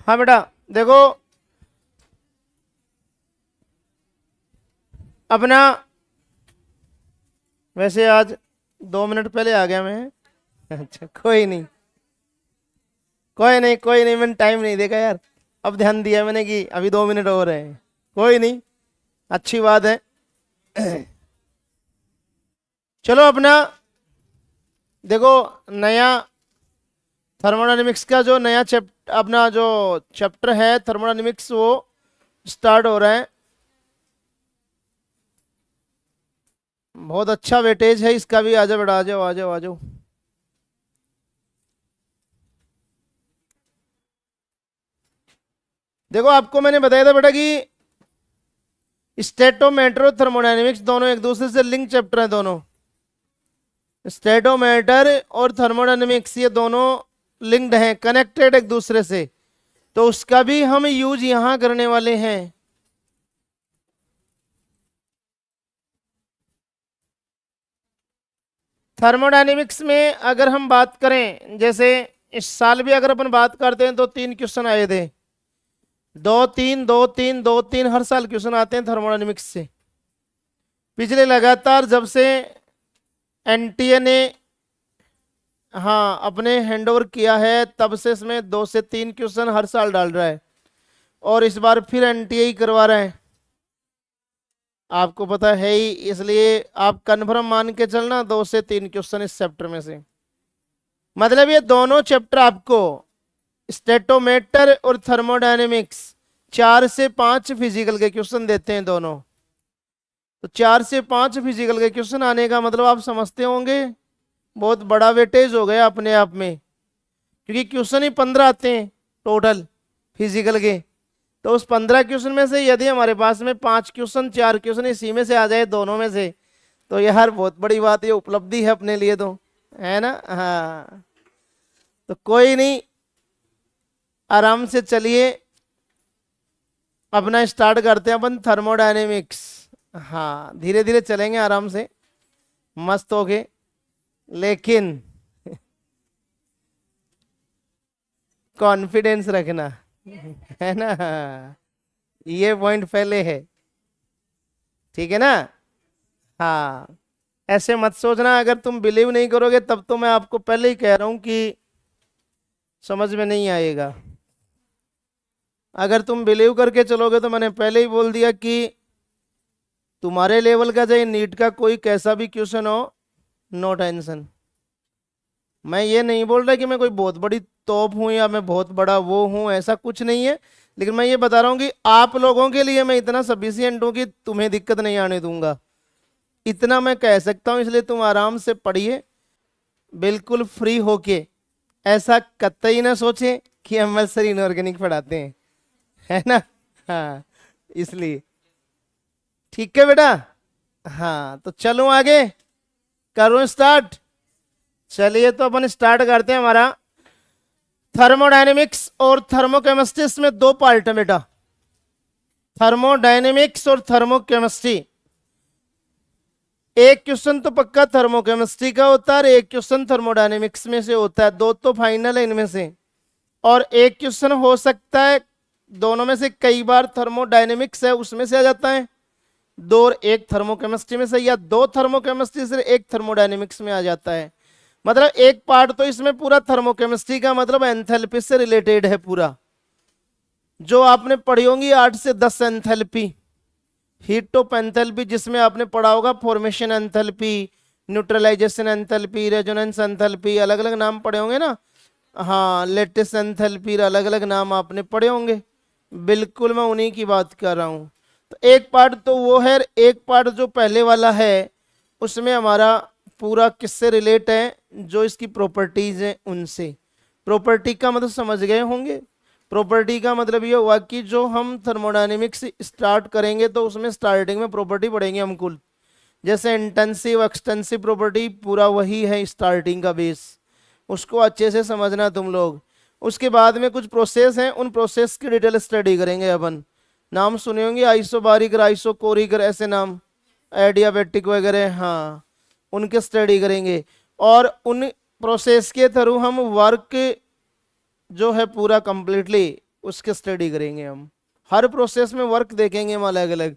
हाँ बेटा देखो अपना, वैसे आज 2 मिनट पहले आ गया मैं। अच्छा कोई नहीं, कोई नहीं, कोई नहीं, मैंने टाइम नहीं देखा यार। अब ध्यान दिया मैंने कि अभी 2 मिनट और हैं। कोई नहीं, अच्छी बात है। चलो अपना देखो, नया थर्मोडायनेमिक्स का जो नया अपना जो चैप्टर है थर्मोडायनेमिक्स, वो स्टार्ट हो रहा है। बहुत अच्छा वेटेज है इसका भी। आ जाओ बेटा, आ जाओ आ जाओ आ जाओ। देखो आपको मैंने बताया था बेटा कि स्टेटोमेटर और थर्मोडायनेमिक्स दोनों एक दूसरे से लिंक चैप्टर हैं। दोनों स्टेटोमेटर और थर्मोडायनेमिक्स ये दोनों लिंक्ड हैं, कनेक्टेड एक दूसरे से। तो उसका भी हम यूज यहां करने वाले हैं। थर्मोडायनेमिक्स में अगर हम बात करें, जैसे इस साल भी अगर अपन बात करते हैं तो 3 क्वेश्चन आए थे। 2 3 2 3 2 3 हर साल क्वेश्चन आते हैं थर्मोडायनेमिक्स से। पिछले लगातार जब से एनटीए ने हाँ अपने हैंडओवर किया है तब से इसमें 2 से 3 क्वेश्चन हर साल डाल रहा है। और इस बार फिर एनटीए ही करवा रहा है, आपको पता है ही। इसलिए आप कन्फर्म मान के चलना 2 से 3 क्वेश्चन इस चैप्टर में से। मतलब ये दोनों चैप्टर आपको स्टेटोमेटर और थर्मोडायनेमिक्स 4 से 5 फिजिकल के क्वेश्चन देते हैं दोनों। तो 4 से 5 फिजिकल के क्वेश्चन आने का मतलब आप समझते होंगे बहुत बड़ा वेटेज हो गया अपने आप में, क्योंकि क्वेश्चन ही 15 आते हैं टोटल फिजिकल के। तो उस 15 क्वेश्चन में से यदि हमारे पास में 5 क्वेश्चन 4 क्वेश्चन इसी में से आ जाए दोनों में से, तो यार बहुत बड़ी बात, ये उपलब्धि है अपने लिए, तो है ना। हाँ तो कोई नहीं, आराम से चलिए अपना स्टार्ट करते हैं अपन थर्मोडायनेमिक्स। हाँ धीरे धीरे चलेंगे आराम से, मस्त होके, लेकिन कॉन्फिडेंस रखना है ना। ये पॉइंट पहले है, ठीक है ना। हाँ ऐसे मत सोचना, अगर तुम बिलीव नहीं करोगे तब तो मैं आपको पहले ही कह रहा हूं कि समझ में नहीं आएगा। अगर तुम बिलीव करके चलोगे तो मैंने पहले ही बोल दिया कि तुम्हारे लेवल का चाहे नीट का कोई कैसा भी क्वेश्चन हो, नो टेंशन। मैं ये नहीं बोल रहा कि मैं कोई बहुत बड़ी तोप हूं या मैं बहुत बड़ा वो हूं, ऐसा कुछ नहीं है। लेकिन मैं ये बता रहा हूं कि आप लोगों के लिए मैं इतना सफिशियंट हूं कि तुम्हें दिक्कत नहीं आने दूंगा, इतना मैं कह सकता हूं। इसलिए तुम आराम से पढ़िए बिल्कुल फ्री होके। ऐसा कतई ना सोचे कि हम सर इनऑर्गेनिक पढ़ाते हैं, है ना। हाँ इसलिए ठीक है बेटा। हाँ तो चलो आगे करो स्टार्ट। चलिए तो अपन स्टार्ट करते हैं हमारा थर्मोडायनेमिक्स और थर्मोकेमिस्ट्री। में 2 पार्ट है बेटा, थर्मोडायनेमिक्स और थर्मोकेमिस्ट्री। एक क्वेश्चन तो पक्का थर्मोकेमिस्ट्री का होता है और एक क्वेश्चन थर्मोडायनेमिक्स में से होता है। 2 तो फाइनल है इनमें से, और एक क्वेश्चन हो सकता है दोनों में से कई बार थर्मोडायनेमिक्स है उसमें से आ जाता है 2, और एक थर्मोकेमिस्ट्री में से, या 2 थर्मोकेमिस्ट्री से 1 थर्मोडायनेमिक्स में आ जाता है। मतलब एक पार्ट तो इसमें पूरा थर्मोकेमिस्ट्री का मतलब एंथैल्पी से रिलेटेड है पूरा, जो आपने पढ़ी होंगी 8 से 10 एंथैल्पी, हीट ऑफ एंथैल्पी, जिसमें आपने पढ़ा होगा formation enthalpy, neutralisation enthalpy, resonance enthalpy, अलग अलग नाम पढ़े होंगे ना। हाँ लेटिस एंथैल्पी, अलग अलग नाम आपने पढ़े होंगे। बिल्कुल मैं उन्हीं की बात कर रहा हूँ। तो एक पार्ट तो वो है, एक पार्ट जो पहले वाला है उसमें हमारा पूरा किससे रिलेट है, जो इसकी प्रॉपर्टीज हैं उनसे। प्रॉपर्टी का मतलब समझ गए होंगे। प्रॉपर्टी का मतलब ये हुआ कि जो हम थर्मोडायनेमिक्स स्टार्ट करेंगे तो उसमें स्टार्टिंग में प्रॉपर्टी पढ़ेंगे हम कुल, जैसे इंटेंसिव एक्सटेंसिव प्रॉपर्टी, पूरा वही है स्टार्टिंग का बेस, उसको अच्छे से समझना तुम लोग। उसके बाद में कुछ प्रोसेस हैं, उन प्रोसेस की डिटेल स्टडी करेंगे अपन। नाम सुने होंगे आइसोबारिक, आइसोकोरिक, ऐसे नाम, एडियाबेटिक वगैरह, हाँ उनके स्टडी करेंगे। और उन प्रोसेस के थ्रू हम वर्क जो है पूरा कंप्लीटली उसके स्टडी करेंगे हम। हर प्रोसेस में वर्क देखेंगे हम अलग अलग।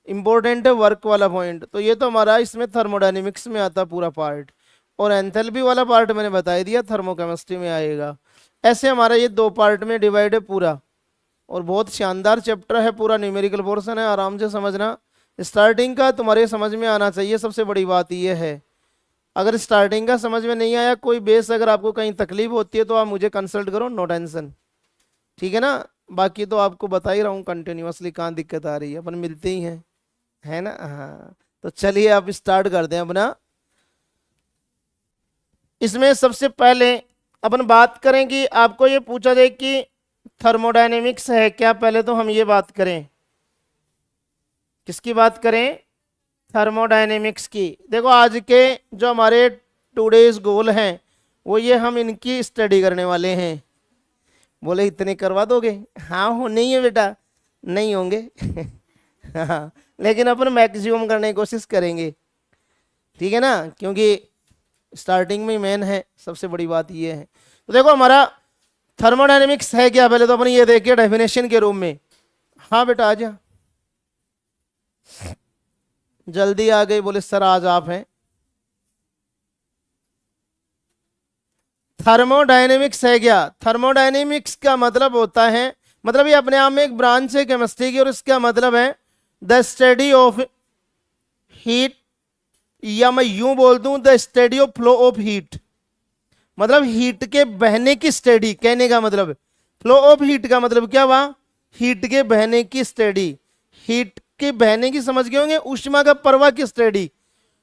इंपॉर्टेंट है वर्क वाला पॉइंट। तो ये तो हमारा इसमें थर्मोडायनेमिक्स में आता पूरा पार्ट, और एंथैल्पी वाला पार्ट मैंने बता दिया थर्मोकेमिस्ट्री में आएगा। ऐसे हमारा ये 2 पार्ट में डिवाइड है पूरा, और बहुत शानदार चैप्टर है, पूरा न्यूमेरिकल पोर्शन है, आराम से समझना। स्टार्टिंग का तुम्हारे समझ में आना चाहिए, सबसे बड़ी बात ये है। अगर स्टार्टिंग का समझ में नहीं आया, कोई बेस अगर आपको कहीं तकलीफ होती है तो आप मुझे कंसल्ट करो, नो टेंशन, ठीक है ना। बाकी तो आपको बता ही रहा हूँ कंटिन्यूअसली कहाँ दिक्कत आ रही है, अपन मिलते ही हैं, है ना। हाँ तो चलिए आप स्टार्ट कर दें अपना। इसमें सबसे पहले अपन बात करें कि आपको ये पूछा जाए कि थर्मोडायनेमिक्स है क्या। पहले तो हम ये बात करें, किसकी बात करें, थर्मोडायनेमिक्स की। देखो आज के जो हमारे टुडेज गोल हैं वो ये, हम इनकी स्टडी करने वाले हैं। बोले इतने करवा दोगे, हाँ हो नहीं है बेटा, नहीं होंगे हाँ लेकिन अपन मैक्सिमम करने की कोशिश करेंगे, ठीक है ना, क्योंकि स्टार्टिंग में मेन है, सबसे बड़ी बात ये है। तो देखो हमारा थर्मोडायनेमिक्स है क्या, पहले तो अपन ये देखिए डेफिनेशन के रूप में। हाँ बेटा आ जा, जल्दी आ गई, बोले सर आज आप हैं। थर्मोडायनेमिक्स है क्या, थर्मोडायनेमिक्स का मतलब होता है, मतलब ये अपने आप में एक ब्रांच है केमिस्ट्री की, और इसका मतलब है द स्टडी ऑफ हीट, या मैं यूं बोल दूं the study of flow of heat. मतलब हीट के बहने की स्टडी, कहने का मतलब फ्लो ऑफ हीट का मतलब क्या हुआ, हीट के बहने की स्टडी। हीट के बहने की समझ गए होंगे, ऊष्मा का प्रवाह की स्टडी,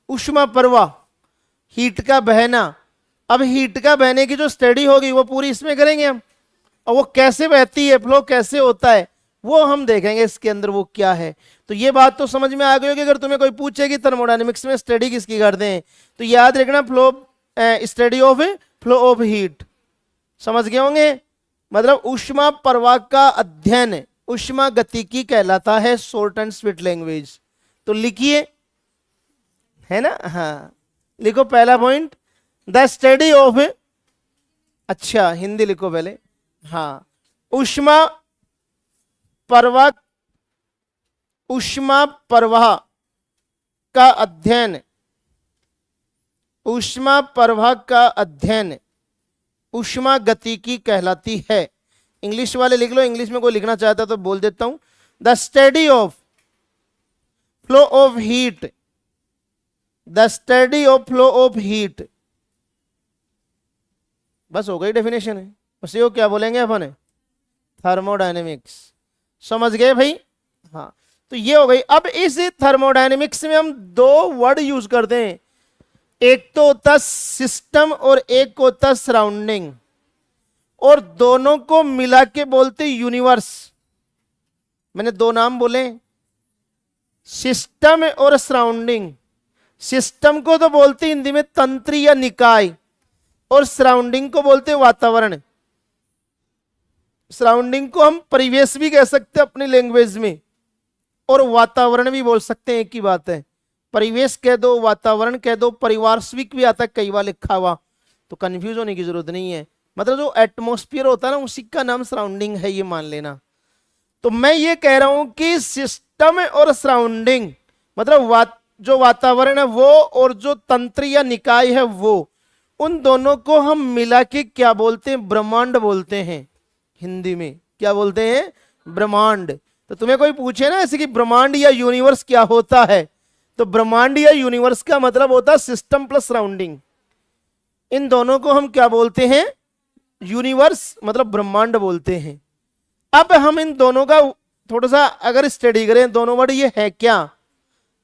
ऊष्मा प्रवाह, हीट का बहना। अब हीट का बहने की जो स्टडी होगी वो पूरी इसमें करेंगे हम, और वो कैसे बहती है, फ्लो कैसे होता है, वो हम देखेंगे इसके अंदर वो क्या है। तो ये बात तो समझ में आ गई होगी। अगर तुम्हें कोई पूछे कि थर्मोडायनेमिक्स में स्टडी किसकी करते हैं, तो याद रखना flow, study of flow of heat, समझ गए होंगे। मतलब ऊष्मा प्रवाह का अध्ययन ऊष्मा गतिकी कहलाता है, शॉर्ट एंड स्वीट लैंग्वेज। तो लिखिए, है ना, हाँ लिखो पहला पॉइंट, द स्टडी ऑफ, अच्छा हिंदी लिखो पहले, हाँ ऊष्मा प्रवाह, ऊष्मा प्रवाह का अध्ययन, ऊष्मा प्रवाह का अध्ययन ऊष्मा गतिकी कहलाती है। इंग्लिश वाले लिख लो, इंग्लिश में कोई लिखना चाहता तो बोल देता हूं, the study of flow of heat, the study of flow of heat, बस हो गई डेफिनेशन है। उसी को क्या बोलेंगे अपन, थर्मोडायनेमिक्स, समझ गए भाई। हाँ तो ये हो गई। अब इस थर्मोडायनेमिक्स में हम 2 वर्ड यूज करते हैं, एक तो होता सिस्टम और एक होता सराउंडिंग, और दोनों को मिला के बोलते यूनिवर्स। मैंने 2 नाम बोले, सिस्टम और सराउंडिंग। सिस्टम को तो बोलते हिंदी में तंत्र या निकाय, और सराउंडिंग को बोलते वातावरण। सराउंडिंग को हम परिवेश भी कह सकते हैं अपनी लैंग्वेज में, और वातावरण भी बोल सकते हैं, एक ही बात है। परिवेश कह दो, वातावरण कह दो, परिवारस्विक भी आता है कई बार लिखा हुआ, तो कंफ्यूज होने की जरूरत नहीं है। मतलब जो एटमॉस्फेयर होता है ना, उसी का नाम सराउंडिंग है, ये मान लेना। तो मैं ये कह रहा हूं कि सिस्टम और सराउंडिंग मतलब जो वातावरण है वो, और जो तंत्र या निकाय है वो, उन दोनों को हम मिला के क्या बोलते हैं, ब्रह्मांड बोलते हैं। हिंदी में क्या बोलते हैं, ब्रह्मांड। तो तुम्हें कोई पूछे ना ऐसे कि ब्रह्मांड या यूनिवर्स क्या होता है, तो ब्रह्मांड या यूनिवर्स का मतलब होता है सिस्टम प्लस सराउंडिंग। इन दोनों को हम क्या बोलते हैं, यूनिवर्स मतलब ब्रह्मांड बोलते हैं। अब हम इन दोनों का थोड़ा सा अगर स्टडी करें, दोनों वर्ड ये है क्या,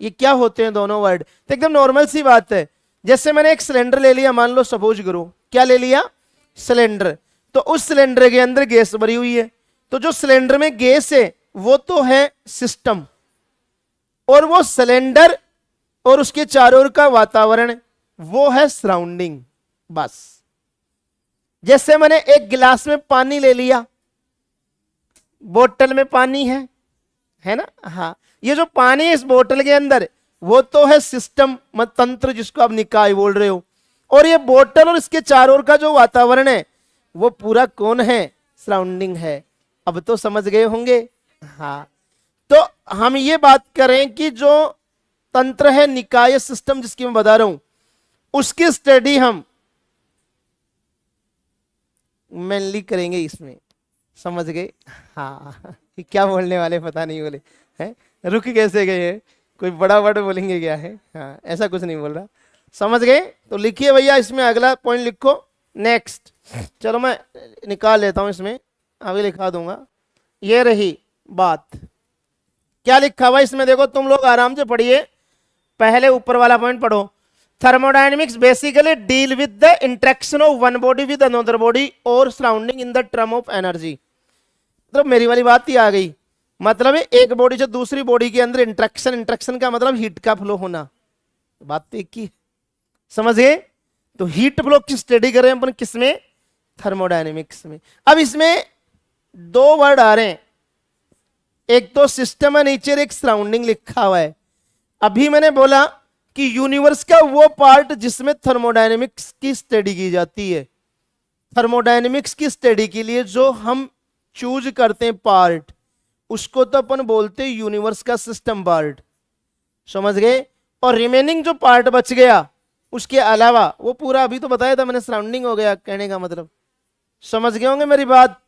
ये क्या होते हैं दोनों वर्ड, तो एकदम नॉर्मल सी बात है। जैसे मैंने एक सिलेंडर ले लिया, मान लो सपोज करो, क्या ले लिया, सिलेंडर। तो उस सिलेंडर के अंदर गैस भरी हुई है, तो जो सिलेंडर में गैस है वो तो है सिस्टम, और वो सिलेंडर और उसके चारों ओर का वातावरण वो है सराउंडिंग। बस जैसे मैंने एक गिलास में पानी ले लिया, बोतल में पानी है ना, हाँ ये जो पानी है इस बोतल के अंदर वो तो है सिस्टम मत तंत्र, जिसको आप निकाय बोल रहे हो, और ये बोतल और इसके चारों ओर का जो वातावरण है वो पूरा कौन है, सराउंडिंग है। अब तो समझ गए होंगे। हाँ, तो हम ये बात करें कि जो तंत्र है, निकाय सिस्टम जिसकी मैं बता रहा हूं, उसकी स्टडी हम मेनली करेंगे इसमें। समझ गए? हाँ क्या बोलने वाले पता नहीं बोले हैं, रुक कैसे गए हैं, कोई बड़ा वर्ड बोलेंगे क्या है? हाँ, ऐसा कुछ नहीं बोल रहा। समझ गए? तो लिखिए भैया, इसमें अगला पॉइंट लिखो। नेक्स्ट, चलो मैं निकाल लेता हूं, इसमें अभी लिखा दूंगा। ये रही बात, क्या लिखा हुआ इसमें देखो, तुम लोग आराम से पढ़िए। पहले ऊपर वाला पॉइंट पढ़ो। Thermodynamics basically deal with the interaction of one body with another body और surrounding in the term of energy. मतलब मेरी वाली बात ही आ गई। मतलब एक बॉडी से दूसरी बॉडी के अंदर इंटरेक्शन, इंटरेक्शन का मतलब हीट का फ्लो होना। बात तो एक ही, समझ गए? तो हीट फ्लो की स्टडी करें अपन किसमें? थर्मोडायनेमिक्स में। अब इसमें दो वर्ड आ रहे हैं, एक तो सिस्टम है नीचे, एक सराउंडिंग लिखा हुआ है। अभी मैंने बोला कि यूनिवर्स का वो पार्ट जिसमें थर्मोडायनेमिक्स की स्टडी की जाती है। थर्मोडायनेमिक्स की स्टडी के लिए जो हम चूज करते हैं पार्ट, उसको तो अपन बोलते हैं यूनिवर्स का सिस्टम पार्ट। समझ गए? और रिमेनिंग जो पार्ट बच गया उसके अलावा, वो पूरा अभी तो बताया था मैंने, सराउंडिंग हो गया कहने का मतलब। समझ गए होंगे मेरी बात?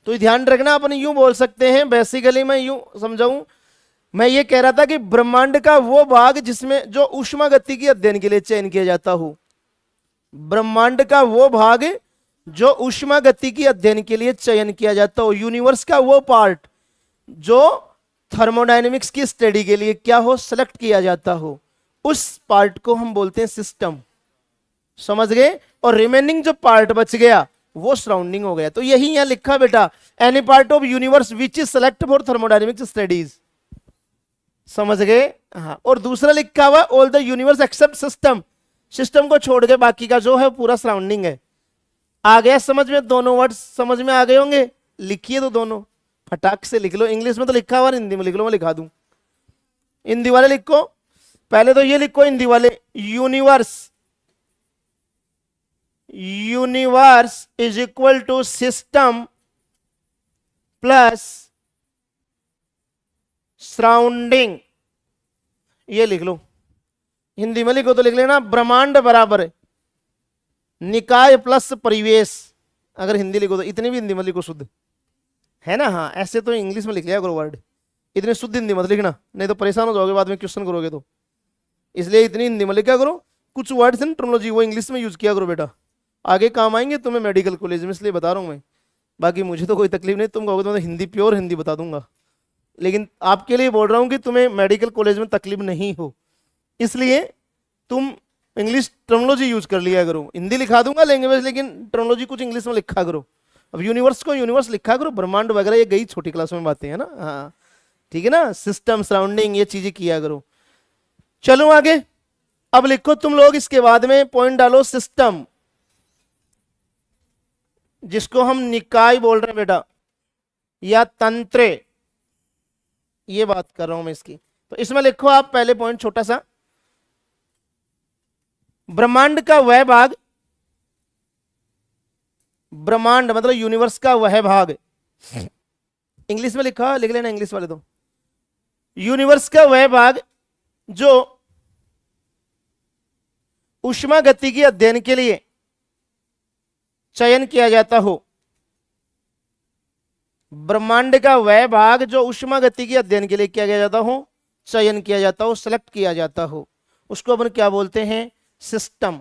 तो ध्यान रखना, अपन यूं बोल सकते हैं, बेसिकली मैं यूं समझाऊं, मैं ये कह रहा था कि ब्रह्मांड का वो भाग जिसमें जो ऊष्मा गति की अध्ययन के लिए चयन किया जाता हो। ब्रह्मांड का वो भाग जो ऊष्मा गति की अध्ययन के लिए चयन किया जाता हो। यूनिवर्स का वो पार्ट जो थर्मोडायनेमिक्स की स्टडी के लिए क्या हो, सेलेक्ट किया जाता हो, उस पार्ट को हम बोलते हैं सिस्टम। समझ गए? और रिमेनिंग जो पार्ट बच गया वो सराउंडिंग हो गया। तो यही यहां लिखा बेटा, any part of universe which is select for thermodynamics studies. समझ गए? हाँ, और दूसरा लिखा हुआ all the universe except system, system को छोड़ के बाकी का जो है पूरा सराउंडिंग है। आ गया समझ में? दोनों वर्ड्स समझ में आ गए होंगे? लिखिए तो दोनों फटाक से लिख लो। इंग्लिश में तो लिखा हुआ, हिंदी में लिख लो, मैं लिखा दूं। हिंदी वाले लिखो, पहले तो ये लिखो हिंदी वाले, universe, universe is equal to system plus surrounding. ये लिख लो। हिंदी में लिखो तो लिख लेना, ब्रह्मांड बराबर है निकाय प्लस परिवेश। अगर हिंदी लिखो तो इतनी भी हिंदी में लिखो शुद्ध, है ना? हाँ, ऐसे तो इंग्लिश में लिख लिया करो वर्ड, इतनी शुद्ध हिंदी मत लिखना, नहीं तो परेशान हो जाओगे बाद में क्वेश्चन करोगे तो। इसलिए इतनी हिंदी में लिखा करो। कुछ वर्ड्स इन टर्मिनोलॉजी वो इंग्लिश में यूज किया करो बेटा, आगे काम आएंगे तुम्हें मेडिकल कॉलेज में, इसलिए बता रहा हूँ मैं। बाकी मुझे तो कोई तकलीफ नहीं, तुम कहोगे तो मैं हिंदी प्योर हिंदी बता दूंगा, लेकिन आपके लिए बोल रहा हूँ कि तुम्हें मेडिकल कॉलेज में तकलीफ नहीं हो, इसलिए तुम इंग्लिश टर्मिनोलॉजी यूज कर लिया करो। हिंदी लिखा दूंगा लैंग्वेज, लेकिन टर्मिनोलॉजी कुछ इंग्लिश में लिखा करो। अब यूनिवर्स को यूनिवर्स लिखा करो, ब्रह्मांड वगैरह ये गई छोटी क्लास में बातें, है ना? हाँ ठीक है ना? सिस्टम, सराउंडिंग, ये चीजें किया करो। चलो आगे, अब लिखो तुम लोग, इसके बाद में पॉइंट डालो सिस्टम, जिसको हम निकाय बोल रहे हैं बेटा, या तंत्र, ये बात कर रहा हूं मैं इसकी। तो इसमें लिखो आप पहले पॉइंट छोटा सा, ब्रह्मांड का वह भाग, ब्रह्मांड मतलब यूनिवर्स का वह भाग, इंग्लिश में लिखा, लिख लेना इंग्लिश वाले तो, यूनिवर्स का वह भाग जो ऊष्मा गति की अध्ययन के लिए चयन किया जाता हो। ब्रह्मांड का वह भाग जो ऊष्मा गति की अध्ययन के लिए किया जाता हो, चयन किया जाता हो, सेलेक्ट किया जाता हो, उसको अपन क्या बोलते हैं? सिस्टम।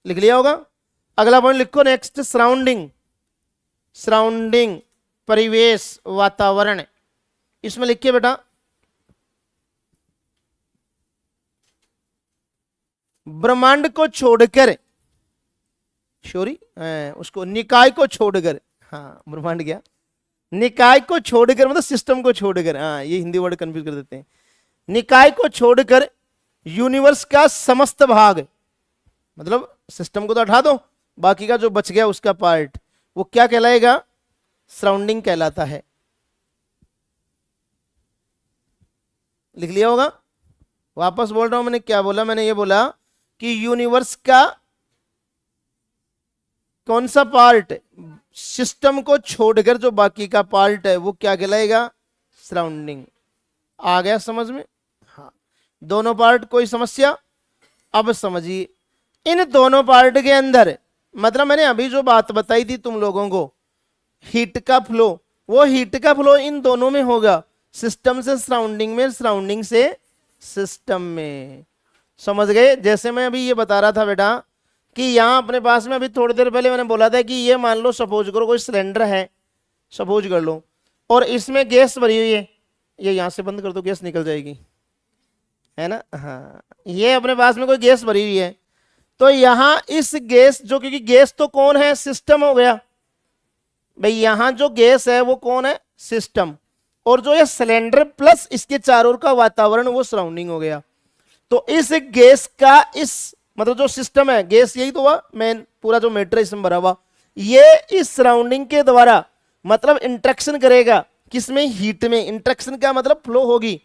लिख लिया होगा? अगला पॉइंट लिखो नेक्स्ट, सराउंडिंग, सराउंडिंग परिवेश, वातावरण। इसमें लिखिए बेटा, ब्रह्मांड को छोड़कर, सॉरी उसको निकाय को छोड़कर, हाँ ब्रह्मांड क्या, निकाय को छोड़कर मतलब सिस्टम को छोड़कर, हाँ ये हिंदी वर्ड कंफ्यूज कर देते हैं। निकाय को छोड़कर यूनिवर्स का समस्त भाग, मतलब सिस्टम को तो हटा दो, बाकी का जो बच गया उसका पार्ट, वो क्या कहलाएगा? सराउंडिंग कहलाता है। लिख लिया होगा? वापस बोल रहा हूं, मैंने क्या बोला? मैंने ये बोला कि यूनिवर्स का कौन सा पार्ट सिस्टम को छोड़कर जो बाकी का पार्ट है वो क्या कहलाएगा? सराउंडिंग। आ गया समझ में? हाँ, दोनों पार्ट कोई समस्या? अब समझिए, इन दोनों पार्ट के अंदर मतलब मैंने अभी जो बात बताई थी तुम लोगों को, हीट का फ्लो, वो हीट का फ्लो इन दोनों में होगा, सिस्टम से सराउंडिंग में, सराउंडिंग से सिस्टम में। समझ गए? जैसे मैं अभी ये बता रहा था बेटा कि यहां अपने पास में अभी थोड़ी देर पहले मैंने बोला था कि ये मान लो सपोज करो कोई सिलेंडर है, सपोज कर लो, और इसमें गैस भरी हुई है। ये यहां से बंद कर दो, गैस निकल जाएगी, है ना? हाँ, ये अपने पास में कोई गैस भरी हुई है, तो यहां इस गैस जो, क्योंकि गैस तो कौन है? सिस्टम हो गया भाई। यहां जो गैस है वो कौन है? सिस्टम। और जो ये सिलेंडर प्लस इसके चारों ओर का वातावरण वो सराउंडिंग हो गया। तो इस गैस का, इस मतलब जो सिस्टम है, गैस यही तो हुआ मेन, पूरा जो मैटर इसमें भरा हुआ, ये इस सराउंडिंग के द्वारा मतलब इंटरेक्शन करेगा किसमें? हीट में। इंटरेक्शन का मतलब फ्लो होगी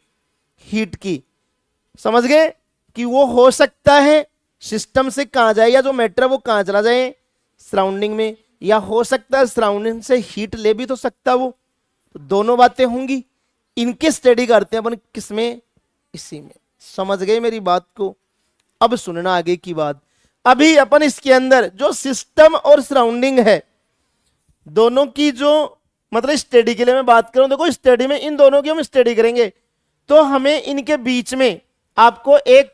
हीट की। समझ गए? कि वो हो सकता है सिस्टम से कहां जाए, या जो मैटर वो कहां चला जाए? सराउंडिंग में। या हो सकता है सराउंडिंग से हीट ले भी तो सकता वो। तो दोनों बातें होंगी, इनके स्टडी करते हैं अपन किसमें? इसी में। समझ गए मेरी बात को? अब सुनना आगे की बात। अभी अपन इसके अंदर जो सिस्टम और सराउंडिंग है दोनों की जो मतलब स्टडी के लिए मैं बात करूं, देखो स्टडी में इन दोनों की हम स्टडी करेंगे तो हमें इनके बीच में आपको एक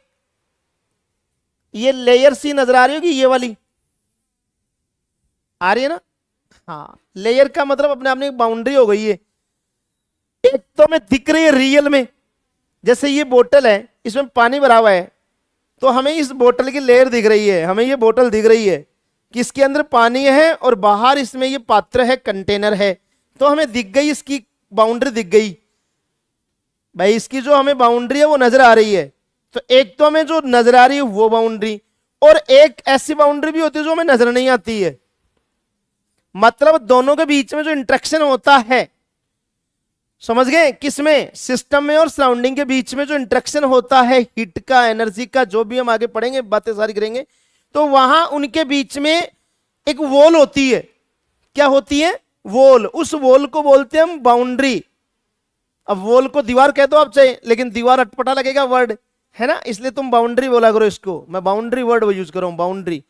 ये लेयर सी नजर आ रही होगी, ये वाली आ रही है ना? हाँ, लेयर का मतलब अपने आप में एक बाउंड्री हो गई है। एक तो हमें दिख रही है रियल में, जैसे ये बोतल है, इसमें पानी भरा हुआ है, तो हमें इस बोतल की लेयर दिख रही है, हमें ये बोतल दिख रही है कि इसके अंदर पानी है और बाहर इसमें ये पात्र है, कंटेनर है, तो हमें दिख गई, इसकी बाउंड्री दिख गई भाई। इसकी जो हमें बाउंड्री है वो नजर आ रही है। तो एक तो हमें जो नजर आ रही है वो बाउंड्री, और एक ऐसी बाउंड्री भी होती है जो हमें नजर नहीं आती है। मतलब दोनों के बीच में जो इंटरेक्शन होता है, समझ गए? किसमें? सिस्टम में और सराउंडिंग के बीच में जो इंटरेक्शन होता है हीट का, एनर्जी का, जो भी हम आगे पढ़ेंगे, बातें सारी करेंगे, तो वहां उनके बीच में एक वॉल होती है। क्या होती है? वॉल। उस वॉल को बोलते हैं हम बाउंड्री। अब वॉल को दीवार कह दो आप चाहे, लेकिन दीवार अटपटा लगेगा वर्ड, है ना? इसलिए तुम बाउंड्री बोला करो इसको। मैं बाउंड्री वर्ड यूज कर रहा हूं, बाउंड्री।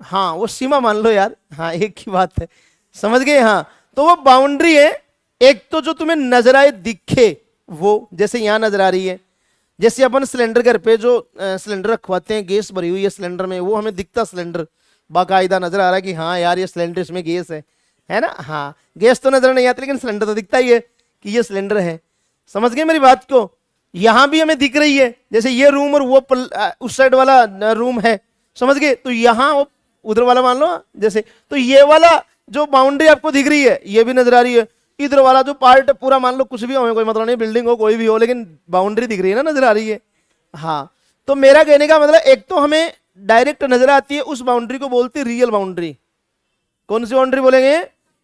हाँ, वो सीमा मान लो यार, हाँ एक ही बात है, समझ गए? हाँ, तो वो बाउंड्री है। एक तो जो तुम्हें नजर आए, दिखे, वो जैसे यहां नजर आ रही है, जैसे अपन सिलेंडर घर पे जो सिलेंडर रखवाते हैं, गैस भरी हुई है सिलेंडर में, वो हमें दिखता सिलेंडर, बाकायदा नजर आ रहा है कि हाँ यार ये सिलेंडर, इसमें गैस है ना? हाँ, गैस तो नजर नहीं आती लेकिन सिलेंडर तो दिखता ही है कि ये सिलेंडर है। समझ गए मेरी बात को? यहां भी हमें दिख रही है, जैसे ये रूम और वो उस साइड वाला रूम है, समझ गए? तो यहां वो उधर वाला मान लो जैसे, तो ये वाला जो बाउंड्री आपको दिख रही है ये भी नजर आ रही है। इधर वाला जो पार्ट पूरा मान लो कुछ भी हो, कोई मतलब नहीं, बिल्डिंग हो, कोई भी हो, लेकिन बाउंड्री दिख रही है ना, नजर आ रही है। हाँ, तो मेरा कहने का मतलब एक तो हमें डायरेक्ट नजर आती है, उस बाउंड्री को बोलते हैं रियल बाउंड्री। कौन सी बाउंड्री बोलेंगे?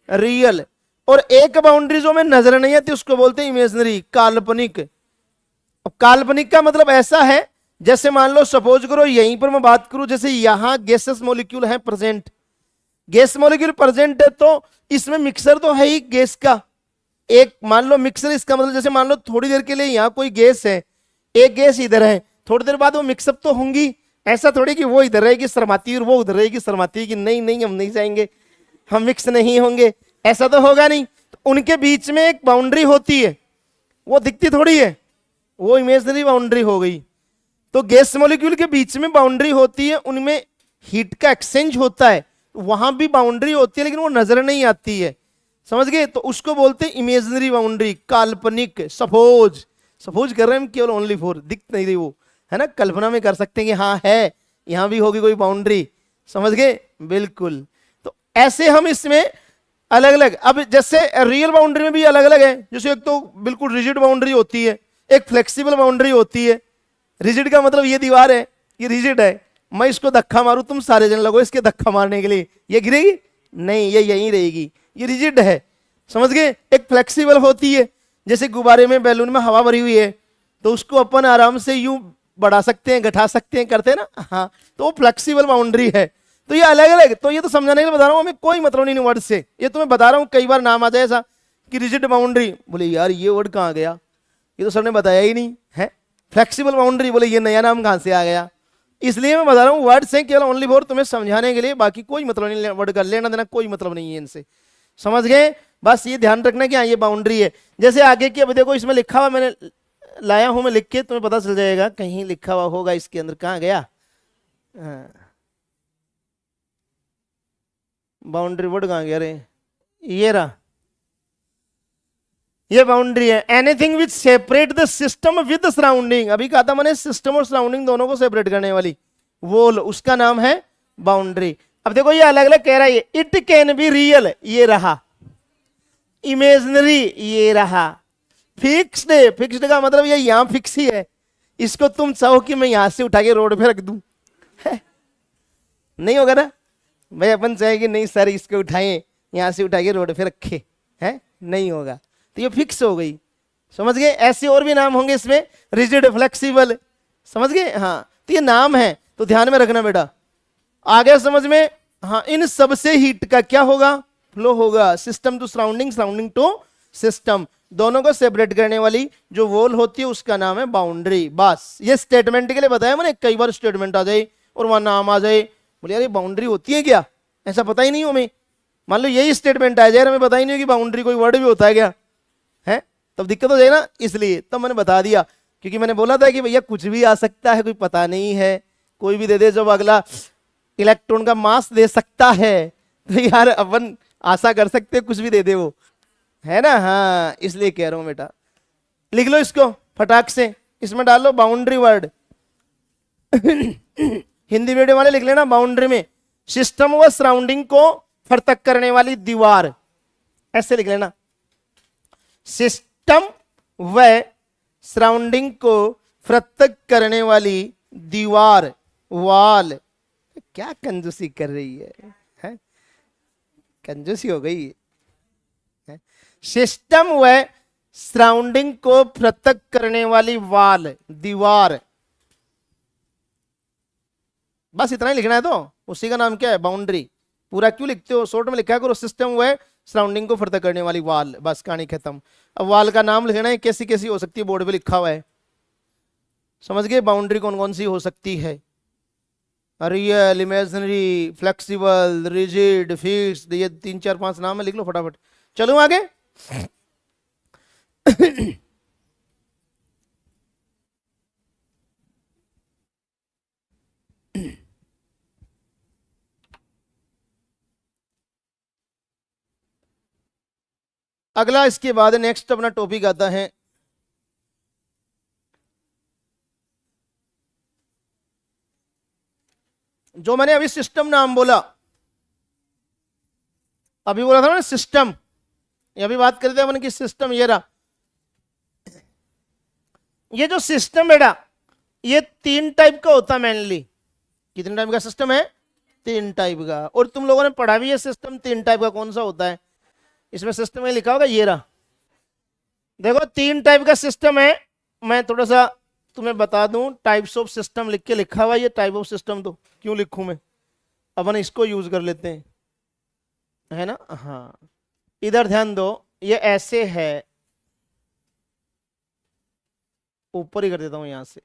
रियल। और एक बाउंड्री जो हमें नजर नहीं आती उसको बोलते हैं इमेजिनरी, काल्पनिक। अब काल्पनिक का मतलब ऐसा है, जैसे मान लो सपोज करो यहीं पर मैं बात करूं, जैसे यहां गैसेस मॉलिक्यूल है प्रेजेंट, गैस मॉलिक्यूल प्रेजेंट है, तो इसमें मिक्सर तो है ही गैस का। एक मान लो मिक्सर, इसका मतलब जैसे मान लो थोड़ी देर के लिए यहां कोई गैस है, एक गैस इधर है, थोड़ी देर बाद वो मिक्सअप तो होंगी। ऐसा थोड़ी कि वो इधर रहेगी शर्माती और वो उधर रहेगी शर्माती, कि नहीं नहीं हम नहीं जाएंगे, हम मिक्स नहीं होंगे, ऐसा तो होगा नहीं। तो उनके बीच में एक बाउंड्री होती है, वो दिखती थोड़ी है, वो इमेजिनरी बाउंड्री हो गई। तो गैस मॉलिक्यूल के बीच में बाउंड्री होती है, उनमें हीट का एक्सचेंज होता है, वहां भी बाउंड्री होती है लेकिन वो नजर नहीं आती है। समझ गए? तो उसको बोलते हैं इमेजिनरी बाउंड्री, काल्पनिक। सपोज सपोज कर रहे हैं हम केवल, ओनली फॉर, दिख नहीं रही वो, है ना? कल्पना में कर सकते हैं कि हाँ है, यहां भी होगी कोई बाउंड्री। समझ गए? बिल्कुल। तो ऐसे हम इसमें अलग अलग, अब जैसे रियल बाउंड्री में भी अलग अलग है, जैसे एक तो बिल्कुल रिजिड बाउंड्री होती है, एक फ्लेक्सिबल बाउंड्री होती है। रिजिड का मतलब ये दीवार है, ये रिजिड है, मैं इसको धक्का मारूं, तुम सारे जन लगो इसके धक्का मारने के लिए, ये गिरेगी नहीं, ये यहीं रहेगी, ये रिजिड है। समझ गए? एक फ्लेक्सिबल होती है, जैसे गुब्बारे में, बैलून में हवा भरी हुई है, तो उसको अपन आराम से यूं बढ़ा सकते हैं, घटा सकते हैं, करते हैं ना? हाँ, तो वो फ्लेक्सिबल बाउंड्री है। तो ये अलग अलग, तो ये तो समझाने के लिए बता रहा हूँ, हमें कोई मतलब नहीं वर्ड से, ये तो मैं बता रहा हूँ। कई बार नाम आ जाए ऐसा कि रिजिड बाउंड्री, बोले यार ये वर्ड कहाँ गया, ये तो सर ने बताया ही नहीं है। फ्लेक्सिबल बाउंड्री, बोले ये नया नाम कहाँ से आ गया। इसलिए मैं बता रहा हूँ वर्ड से केवल ओनली फॉर तुम्हें समझाने के लिए, बाकी कोई मतलब नहीं, वर्ड का लेना देना कोई मतलब नहीं है इनसे, समझ गए। बस ये ध्यान रखना कि हाँ ये बाउंड्री है। जैसे आगे की, अभी देखो इसमें लिखा हुआ, मैंने लाया हूं मैं लिख के, तुम्हें पता चल जाएगा, कहीं लिखा हुआ होगा इसके अंदर, कहाँ गया बाउंड्री वर्ड, कहाँ गया रे, ये रहा, ये बाउंड्री है। Anything which separate the system with surrounding, अभी कहा था मैंने सिस्टम और सराउंडिंग दोनों को सेपरेट करने वाली वॉल, उसका नाम है बाउंड्री। अब देखो ये अलग अलग कह रहा है, इट कैन बी रियल, ये रहा, इमेजनरी, ये रहा, फिक्स्ड, फिक्स्ड का मतलब ये यहां फिक्स ही है, इसको तुम चाहो कि मैं यहां से उठा के रोड पे रख दूं, नहीं होगा ना भाई, अपन चाहे कि नहीं सर इसको उठाएं यहां से उठा के रोड पे रखे, है नहीं होगा, तो ये फिक्स हो गई, समझ गए। ऐसे और भी नाम होंगे इसमें, रिजिड, फ्लेक्सिबल, समझ गए। हाँ तो ये नाम है, तो ध्यान में रखना बेटा, आ गया समझ में। हाँ इन सबसे हीट का क्या होगा, फ्लो होगा, system to surrounding, surrounding to system, दोनों को सेपरेट करने वाली जो वॉल होती है उसका नाम है बाउंड्री। बस ये स्टेटमेंट के लिए बताया मैंने, कई बार स्टेटमेंट आ जाए और वहां नाम आ जाए, बोले यार ये बाउंड्री होती है क्या, ऐसा पता ही नहीं हो हमें, मान लो यही स्टेटमेंट आ जाए, हमें पता ही नहीं हो कि बाउंड्री कोई वर्ड भी होता है क्या, है तब दिक्कत हो जाए ना। इसलिए तब मैंने बता दिया, क्योंकि मैंने बोला था कि भैया कुछ भी आ सकता है, कोई पता नहीं है, कोई भी दे दे, जब अगला इलेक्ट्रॉन का मास दे सकता है तो यार अपन आशा कर सकते कुछ भी दे दे वो, है ना। हाँ इसलिए कह रहा हूं बेटा, लिख लो इसको फटाक से, इसमें डाल लो बाउंड्री वर्ड हिंदी मीडियम वाले लिख लेना, बाउंड्री में सिस्टम व सराउंडिंग को फर्तक करने वाली दीवार, ऐसे लिख लेना, सिस्टम व सराउंडिंग को फर्तक करने वाली दीवार, वॉल। क्या कंजूसी कर रही है? कंजूसी हो गई है? सिस्टम व सराउंडिंग को पृथक करने वाली वॉल, दीवार, बस इतना ही लिखना है, तो उसी का नाम क्या है, बाउंड्री। पूरा क्यों लिखते हो, शॉर्ट में लिखा करो, सिस्टम व सराउंडिंग को पृथक करने वाली वॉल, बस कहानी खत्म। अब वॉल का नाम लिखना है, कैसी कैसी हो सकती है, बोर्ड पे लिखा हुआ है, समझ गए। बाउंड्री कौन कौन सी हो सकती है, real, imaginary, flexible, rigid, fixed, ये 3 4 5 नाम है, लिख लो फटाफट। चलो आगे अगला इसके बाद नेक्स्ट अपना टॉपिक आता है जो मैंने अभी सिस्टम नाम बोला, अभी बोला था ना सिस्टम, ये अभी बात करते हैं अपन की सिस्टम, ये रहा, ये जो सिस्टम बेटा ये 3 टाइप का होता है मेनली। कितने टाइप का सिस्टम है, 3 टाइप का, और तुम लोगों ने पढ़ा भी है सिस्टम 3 टाइप का कौन सा होता है, इसमें सिस्टम में लिखा होगा, ये रहा, देखो 3 टाइप का सिस्टम है। मैं थोड़ा सा तुम्हें बता दूं, टाइप्स ऑफ सिस्टम लिख के लिखा हुआ, ये टाइप ऑफ सिस्टम तो क्यों लिखूं मैं, अपन इसको यूज कर लेते हैं, है ना। हाँ इधर ध्यान दो, ये ऐसे है, ऊपर ही कर देता हूं यहां से,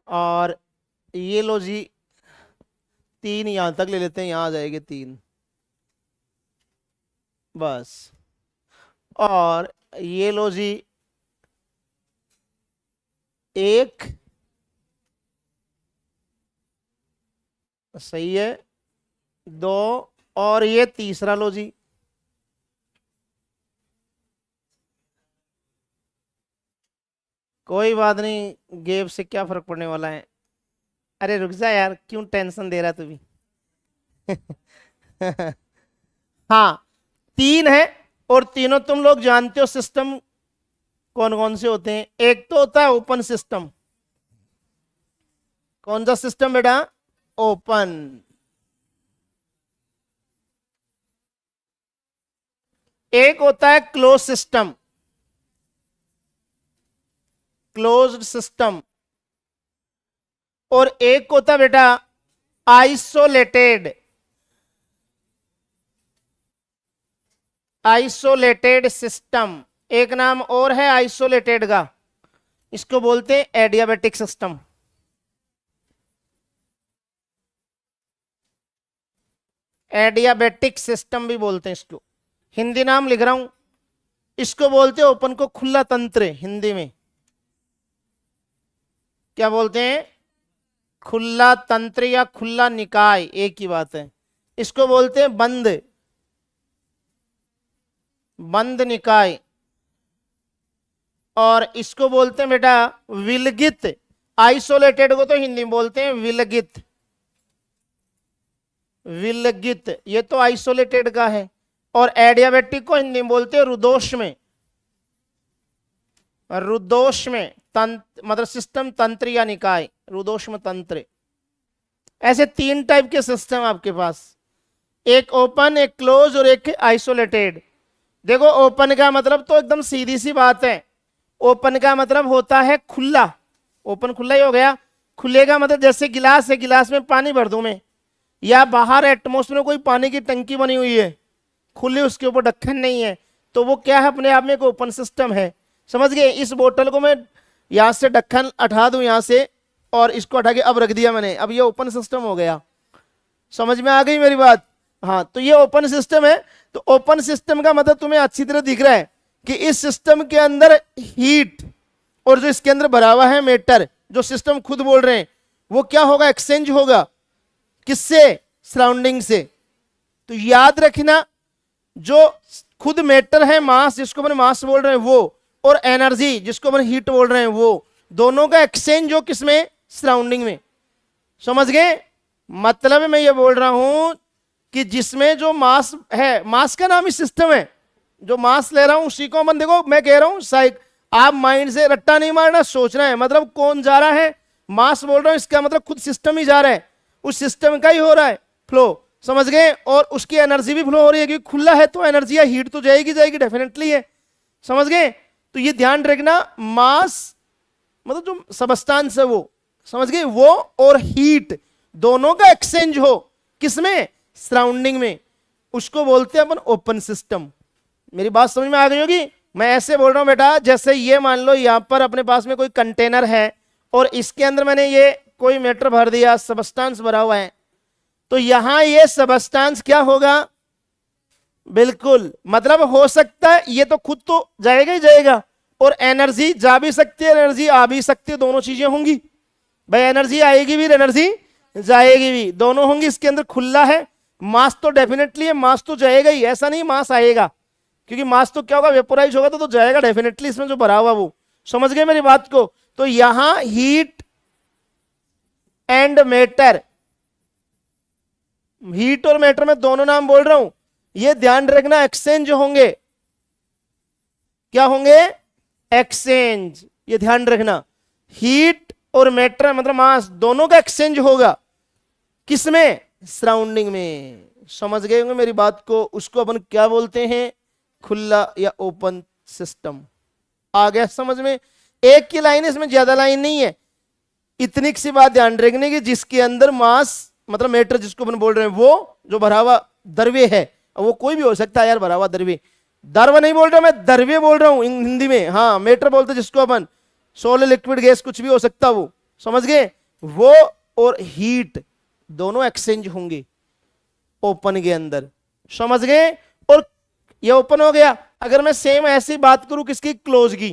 और ये लो जी 3 यहां तक ले लेते हैं, यहां आ जाएंगे 3 बस, और ये लो जी 1, सही है, 2, और ये तीसरा लो जी, कोई बात नहीं, गेप से क्या फर्क पड़ने वाला है, अरे रुक जा यार, क्यों टेंशन दे रहा तू भी हाँ 3 है, और तीनों तुम लोग जानते हो सिस्टम कौन कौन से होते हैं। एक तो होता है ओपन सिस्टम, कौन सा सिस्टम बेटा, ओपन। एक होता है क्लोज सिस्टम, क्लोज्ड सिस्टम, और एक होता है बेटा आइसोलेटेड, आइसोलेटेड सिस्टम। एक नाम और है आइसोलेटेड का, इसको बोलते हैं एडियाबेटिक सिस्टम। एडियाबेटिक सिस्टम भी बोलते हैं इसको, हिंदी नाम लिख रहा हूं। इसको बोलते हैं ओपन को खुला तंत्र, हिंदी में क्या बोलते हैं? खुला तंत्र या खुला निकाय, एक ही बात है। इसको बोलते हैं बंद, बंद निकाय। और इसको बोलते हैं बेटा विलगित। आइसोलेटेड को तो हिंदी में बोलते हैं विलगित, विलगित, ये तो आइसोलेटेड का है। और एडियाबेटिक को हिंदी में बोलते हैं रुदोष में, रुदोष में तंत्र मतलब सिस्टम, तंत्र या निकाय, रुदोष में तंत्र। ऐसे तीन टाइप के सिस्टम आपके पास, एक ओपन, एक क्लोज और एक आइसोलेटेड। देखो ओपन का मतलब तो एकदम सीधी सी बात है, ओपन का मतलब होता है खुला, ओपन खुला ही हो गया। खुले का मतलब जैसे गिलास है, गिलास में पानी भर दूं मैं, या बाहर एटमोस्फेयर में कोई पानी की टंकी बनी हुई है खुली, उसके ऊपर ढक्कन नहीं है, तो वो क्या है? अपने आप में एक ओपन सिस्टम है। समझ गए? इस बोतल को मैं यहां से ढक्कन हटा दूं यहां से, और इसको हटा के अब रख दिया मैंने, अब ये ओपन सिस्टम हो गया। समझ में आ गई मेरी बात? हाँ, तो ये ओपन सिस्टम है। तो ओपन सिस्टम का मतलब तुम्हें अच्छी तरह दिख रहा है कि इस सिस्टम के अंदर हीट और जो इसके अंदर भरा हुआ है मैटर, जो सिस्टम खुद बोल रहे हैं, वो क्या होगा? एक्सचेंज होगा। किससे? सराउंडिंग से। तो याद रखना, जो खुद मैटर है, मास जिसको अपन मास बोल रहे हैं वो, और एनर्जी जिसको अपन हीट बोल रहे हैं वो, दोनों का एक्सचेंज हो किसमें? सराउंडिंग में। समझ गए? मतलब मैं ये बोल रहा हूं कि जिसमें जो मास है, मास का नाम ही सिस्टम है, जो मास ले रहा हूं उसी को अपन, देखो मैं कह रहा हूं साइक, आप माइंड से रट्टा नहीं मारना, सोचना है। मतलब कौन जा रहा है? मास बोल रहा हूं, इसका मतलब खुद सिस्टम ही जा रहा है, उस सिस्टम का ही हो रहा है फ्लो। समझ गए? और उसकी एनर्जी भी फ्लो हो रही है, क्योंकि खुला है तो एनर्जी या हीट तो जाएगी जाएगी डेफिनेटली है। समझ गए? तो ये ध्यान रखना, मास मतलब जो सबस्टांस है वो, समझ गए, वो और हीट दोनों का एक्सचेंज हो किसमें? सराउंडिंग में, उसको बोलते हैं अपन ओपन सिस्टम। मेरी बात समझ में आ गई होगी? मैं ऐसे बोल रहा हूं बेटा, जैसे ये मान लो यहां पर अपने पास में कोई कंटेनर है और इसके अंदर मैंने ये कोई मैटर भर दिया, सबस्टांस भरा हुआ है, तो यहां ये सबस्टांस क्या होगा? बिल्कुल, मतलब हो सकता है ये तो खुद तो जाएगा ही जाएगा, और एनर्जी जा भी सकती है, एनर्जी आ भी सकती है, दोनों चीजें होंगी भाई। एनर्जी आएगी भी, एनर्जी जाएगी भी, दोनों होंगी। इसके अंदर खुला है, मास तो डेफिनेटली है, मास तो जाएगा ही, ऐसा नहीं मास आएगा, क्योंकि मास तो क्या होगा? वेपोराइज होगा तो जाएगा डेफिनेटली, इसमें जो भरा हुआ वो। समझ गए मेरी बात को? तो यहां हीट एंड मैटर, हीट और मैटर में दोनों नाम बोल रहा हूं, ये ध्यान रखना, एक्सचेंज होंगे। क्या होंगे? एक्सचेंज, ये ध्यान रखना। हीट और मैटर मतलब मास, दोनों का एक्सचेंज होगा किसमें? सराउंडिंग में। समझ गए होंगे मेरी बात को? उसको अपन क्या बोलते हैं? खुला या ओपन सिस्टम। आ गया समझ में? एक की लाइन, इसमें ज्यादा लाइन नहीं है, इतनी सी बात ध्यान रखने की, जिसके अंदर मास मतलब मैटर जिसको अपन बोल रहे हैं, वो जो भरा हुआ द्रव्य है, वो कोई भी हो सकता है यार, भरा हुआ द्रव्य, द्रव्य नहीं बोल रहा मैं, द्रव्य बोल रहा हूं हिंदी में। हाँ, मैटर बोलते जिसको अपन, सोलिड, लिक्विड, गैस, कुछ भी हो सकता वो। समझ गए? वो और हीट दोनों एक्सचेंज होंगे ओपन के अंदर। समझ गए? और ये ओपन हो गया। अगर मैं सेम ऐसी बात करूं किसकी? क्लोज की।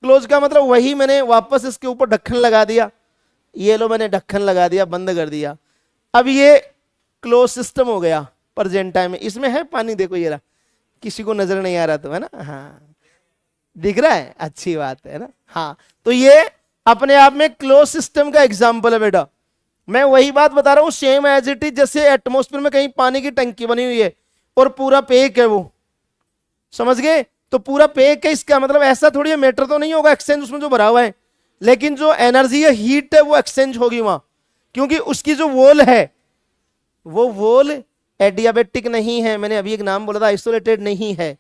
क्लोज का मतलब वही, मैंने वापस इसके ऊपर ढक्कन लगा दिया, ये लो मैंने ढक्कन लगा दिया, बंद कर दिया, अब ये क्लोज सिस्टम हो गया प्रेजेंट टाइम में। इसमें है पानी, देखो ये रहा, किसी को नजर नहीं आ रहा तो है ना? हाँ, दिख रहा है, अच्छी बात है ना? हाँ, तो ये अपने आप में क्लोज सिस्टम का एग्जाम्पल है बेटा। मैं वही बात बता रहा हूं, सेम एज इट इज, जैसे एटमोस्फेयर में कहीं पानी की टंकी बनी हुई है और पूरा पैक है वो। समझ गए? तो पूरा पैक है, इसका मतलब ऐसा थोड़ी है मैटर तो नहीं होगा एक्सचेंज उसमें जो भरा हुआ है, लेकिन जो एनर्जी है, हीट है, वो एक्सचेंज होगी वहां, क्योंकि उसकी जो वॉल है, वो वॉल एडियाबेटिक नहीं है। मैंने अभी एक नाम बोला था, आइसोलेटेड नहीं है।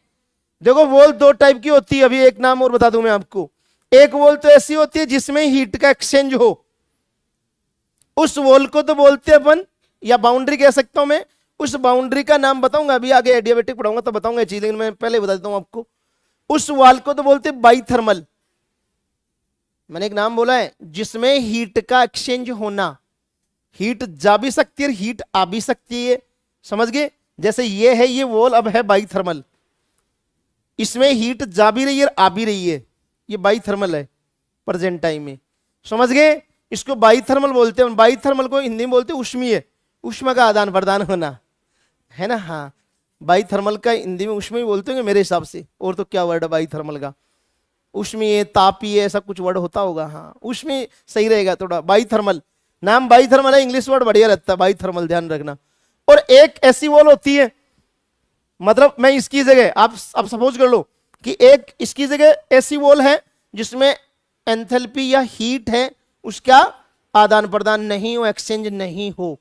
देखो वॉल दो टाइप की होती है, अभी एक नाम और बता दूं मैं आपको। एक वॉल तो ऐसी होती है जिसमें हीट का एक्सचेंज हो, उस वॉल को तो बोलते हैं अपन, या बाउंड्री कह सकता हूं मैं, उस बाउंड्री का नाम बताऊंगा, अभी आगे एडियाबेटिक पढ़ाऊंगा तो बताऊंगा चीज, लेकिन मैं पहले बता देता हूं आपको। उस वॉल को तो बोलते हैं बाईथर्मल। मैंने एक नाम बोला है जिसमें हीट का एक्सचेंज होना, हीट जा भी सकती है, हीट आ भी सकती है, समझ गए? जैसे ये है, ये वॉल अब है बाईथर्मल, इसमें हीट जा भी रही है आ भी रही है, ये बाईथर्मल है प्रेजेंट टाइम में, समझ गए? इसको बाईथर्मल बोलते हैं। बाईथर्मल को हिंदी में बोलते हैं उष्मीय, उष्मा का आदान प्रदान होना, है ना? हाँ, बाईथर्मल का हिंदी में उष्मीय बोलते हैं मेरे हिसाब से, और तो क्या वर्ड है बाईथर्मल का? उष्मीय, तापीय, ऐसा कुछ वर्ड होता होगा। हाँ, उष्मीय सही रहेगा थोड़ा। बाईथर्मल, नाम बाईथर्मल है, इंग्लिश वर्ड बढ़िया रहता है बाईथर्मल, ध्यान रखना। और एक ऐसी वॉल होती है, मतलब मैं इसकी जगह, आप सपोज कर लो कि एक इसकी जगह ऐसी वॉल है जिसमें एंथैल्पी या हीट है, उसका आदान प्रदान नहीं हो, एक्सचेंज नहीं हो,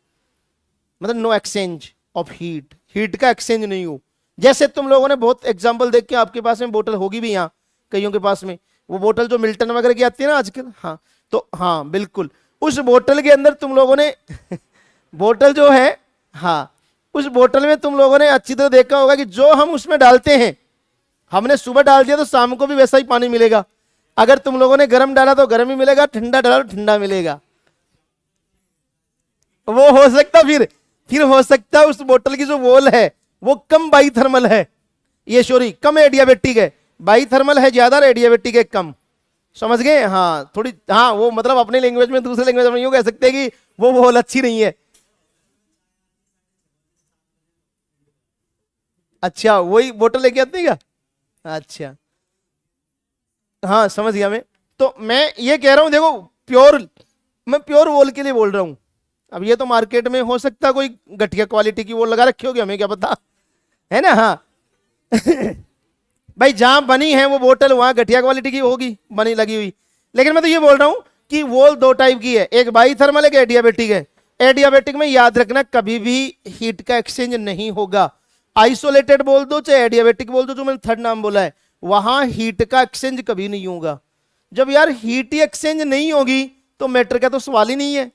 मतलब no exchange of heat, heat का एक्सचेंज नहीं हो। जैसे तुम लोगों ने बहुत एग्जांपल देख के, आपके पास में बोतल होगी भी यहाँ कईयों के पास में, वो बोतल जो मिल्टन वगैरह की आती है ना आजकल, हाँ, तो हाँ बिल्कुल उस बोतल के अंदर तुम लोगों ने बोतल जो है, हाँ, उस बोतल में तुम लोगों ने अच्छी तरह देखा होगा कि जो हम उसमें डालते हैं, हमने सुबह डाल दिया तो शाम को भी वैसा ही पानी मिलेगा। अगर तुम लोगों ने गर्म डाला तो गर्म ही मिलेगा, ठंडा डाला तो ठंडा मिलेगा। वो हो सकता फिर हो सकता है उस बोतल की जो वॉल है वो कम बाईथर्मल है, ये सॉरी कम एडियाबेटिक है, बाईथर्मल है ज्यादा, एडियाबेटिक है कम, समझ गए? हाँ थोड़ी, हाँ वो मतलब अपने लैंग्वेज में, दूसरे लैंग्वेज में यूं कह सकते हैं कि वो वॉल अच्छी नहीं है। अच्छा, वही बोतल लेके आते हैं क्या? अच्छा, हाँ समझ गया मैं। तो मैं ये कह रहा हूं, देखो प्योर, मैं प्योर वॉल के लिए बोल रहा हूं। अब ये तो मार्केट में हो सकता है कोई घटिया क्वालिटी की वॉल लगा रखी होगी, हमें क्या पता, है ना? हाँ भाई जहां बनी है वो बोतल वहां घटिया क्वालिटी की होगी बनी लगी हुई, लेकिन मैं तो ये बोल रहा हूं कि वॉल दो टाइप की है, एक बाईथर्मल है, एक एडियाबेटिक है। एडियाबेटिक में याद रखना कभी भी हीट का एक्सचेंज नहीं होगा, आइसोलेटेड बोल दो चाहे एडियाबेटिक बोल दो, जो मैंने थर्ड नाम बोला है, वहां हीट का एक्सचेंज कभी नहीं होगा। जब यार हीट ही एक्सचेंज नहीं होगी तो मैटर का तो सवाल ही नहीं है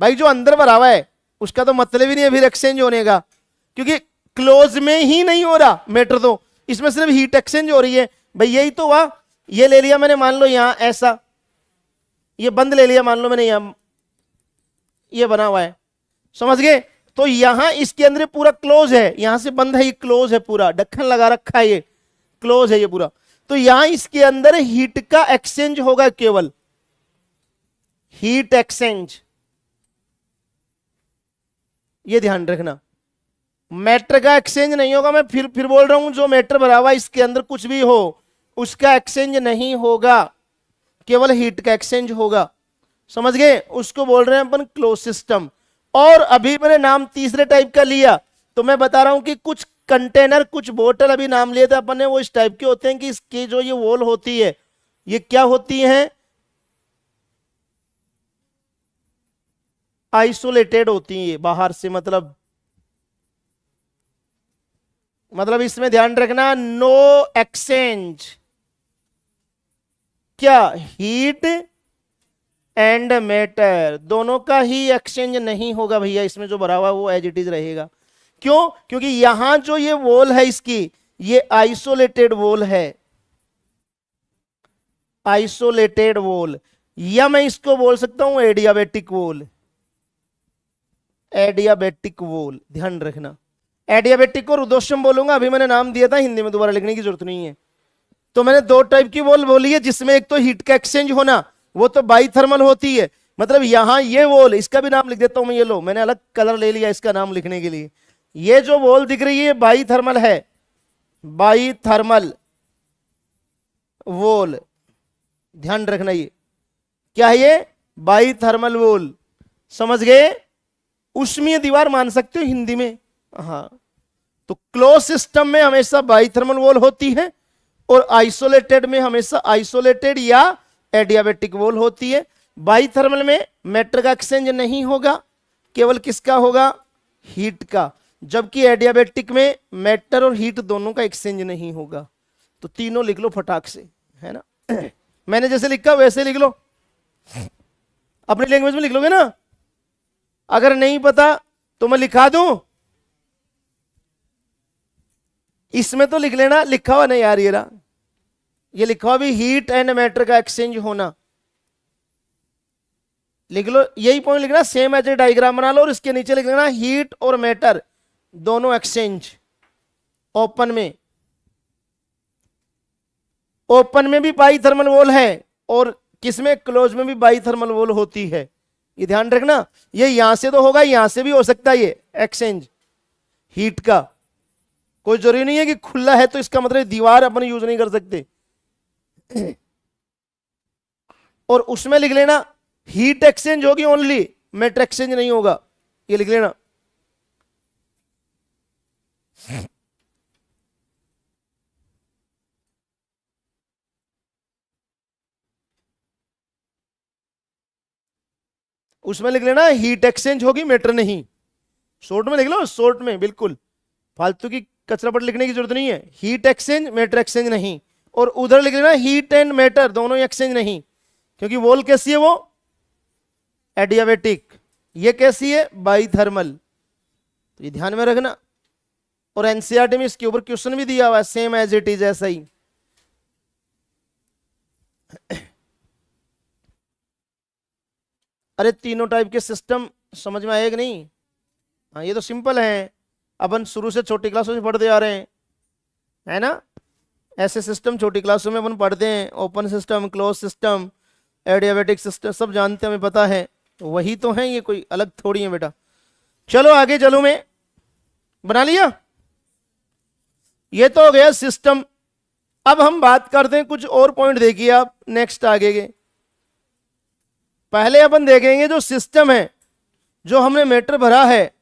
भाई, जो अंदर भरा हुआ है उसका तो मतलब ही नहीं है फिर एक्सचेंज होने का, क्योंकि क्लोज में ही नहीं हो रहा मैटर, तो इसमें सिर्फ हीट एक्सचेंज हो रही है। भाई यही तो हुआ, ये ले लिया मैंने, मान लो यहां ऐसा, ये बंद ले लिया मान लो मैंने, यहां ये बना हुआ है, समझ गए? तो यहां इसके अंदर पूरा क्लोज है, यहां से बंद है, ये क्लोज है, पूरा ढक्कन लगा रखा है, ये क्लोज है ये पूरा। तो यहां इसके अंदर हीट का एक्सचेंज होगा, केवल हीट एक्सचेंज, ये ध्यान रखना, मैटर का एक्सचेंज नहीं होगा। मैं फिर बोल रहा हूं, जो मैटर भरा हुआ इसके अंदर कुछ भी हो उसका एक्सचेंज नहीं होगा, केवल हीट का एक्सचेंज होगा, समझ गए? उसको बोल रहे हैं अपन क्लोज सिस्टम। और अभी मैंने नाम तीसरे टाइप का लिया, तो मैं बता रहा हूं कि कुछ कंटेनर, कुछ बोतल अभी नाम लिए थे अपन ने, वो इस टाइप के होते हैं कि इसकी जो ये वॉल होती है, ये क्या होती है? आइसोलेटेड होती है बाहर से, मतलब इसमें ध्यान रखना, नो एक्सचेंज, क्या? हीट एंड मैटर दोनों का ही एक्सचेंज नहीं होगा भैया, इसमें जो भरा हुआ वो एज इट इज रहेगा। क्यों? क्योंकि यहां जो ये वॉल है इसकी, ये आइसोलेटेड वॉल है, आइसोलेटेड वॉल, या मैं इसको बोल सकता हूं एडियाबेटिक वॉल, एडियाबेटिक वॉल, ध्यान रखना। एडियाबेटिक को रुद्धोष्म बोलूंगा, अभी मैंने नाम दिया था, हिंदी में दोबारा लिखने की जरूरत नहीं है। तो मैंने दो टाइप की वॉल बोली है, जिसमें एक तो हीट का एक्सचेंज होना, वो तो बाईथर्मल होती है, मतलब यहां ये वॉल, इसका भी नाम लिख देता हूं मैं, ये लो मैंने अलग कलर ले लिया इसका नाम लिखने के लिए। ये जो वॉल दिख रही है बाईथर्मल है, बाईथर्मल वॉल, ध्यान रखना, ये क्या है? ये बाईथर्मल वॉल, समझ गए? उष्मीय दीवार मान सकते हो हिंदी में, हाँ। तो क्लोज सिस्टम में हमेशा बाईथर्मल वॉल होती है, और आइसोलेटेड में हमेशा आइसोलेटेड या एडियाबेटिक वॉल होती है। बाईथर्मल में मैटर का एक्सचेंज नहीं होगा, केवल किसका होगा? हीट का, जबकि एडियाबेटिक में मैटर और हीट दोनों का एक्सचेंज नहीं होगा। तो तीनों लिख लो फटाक से, है ना? मैंने जैसे लिखा वैसे लिख लो, अपनी लैंग्वेज में लिख लोगे ना? अगर नहीं पता तो मैं लिखा दूं, इसमें तो लिख लेना, लिखा हुआ नहीं यार, ये लिखा हुआ भी हीट एंड मैटर का एक्सचेंज होना, लिख लो, यही पॉइंट लिखना, सेम एज ए डायग्राम बना लो और इसके नीचे लिख लेना हीट और मैटर दोनों एक्सचेंज। ओपन में भी बाई थर्मल वॉल है और किसमें, क्लोज में भी बाई थर्मल वॉल होती है, ये ध्यान रखना। ये यहां से तो होगा, यहां से भी हो सकता है ये एक्सचेंज हीट का, कोई जरूरी नहीं है कि खुला है तो इसका मतलब दीवार अपन यूज नहीं कर सकते। और उसमें लिख लेना हीट एक्सचेंज होगी ओनली, मैटर एक्सचेंज नहीं होगा, ये लिख लेना। उसमें लिख लेना हीट एक्सचेंज होगी, मैटर नहीं। शॉर्ट में लिख लो, शॉर्ट में, बिल्कुल फालतू की कचरापट लिखने की जरूरत नहीं है। हीट एक्सचेंज, मैटर एक्सचेंज नहीं। और उधर लिख लेना हीट एंड मैटर दोनों ही एक्सचेंज नहीं, क्योंकि वॉल कैसी है, वो एडियाबेटिक, ये कैसी है, बाई थर्मल, तो ये ध्यान में रखना। और एनसीईआरटी में इसके ऊपर क्वेश्चन भी दिया हुआ है, सेम एज इट इज, ऐसा ही। अरे तीनों टाइप के सिस्टम समझ में आए कि नहीं? हाँ, ये तो सिंपल है, अपन शुरू से छोटी क्लासों से पढ़ते आ रहे हैं, है ना। ऐसे सिस्टम छोटी क्लासों में अपन पढ़ते हैं, open system, close system, adiabatic system, सब जानते हैं, हमें पता है, वही तो है, ये कोई अलग थोड़ी है बेटा। चलो आगे चलो, मैं बना लिया, ये तो हो गया सिस्टम। अब हम बात करते हैं कुछ और पॉइंट, देखिए आप नेक्स्ट आगे के। पहले अपन देखेंगे जो सिस्टम है, जो हमने मैटर भरा है,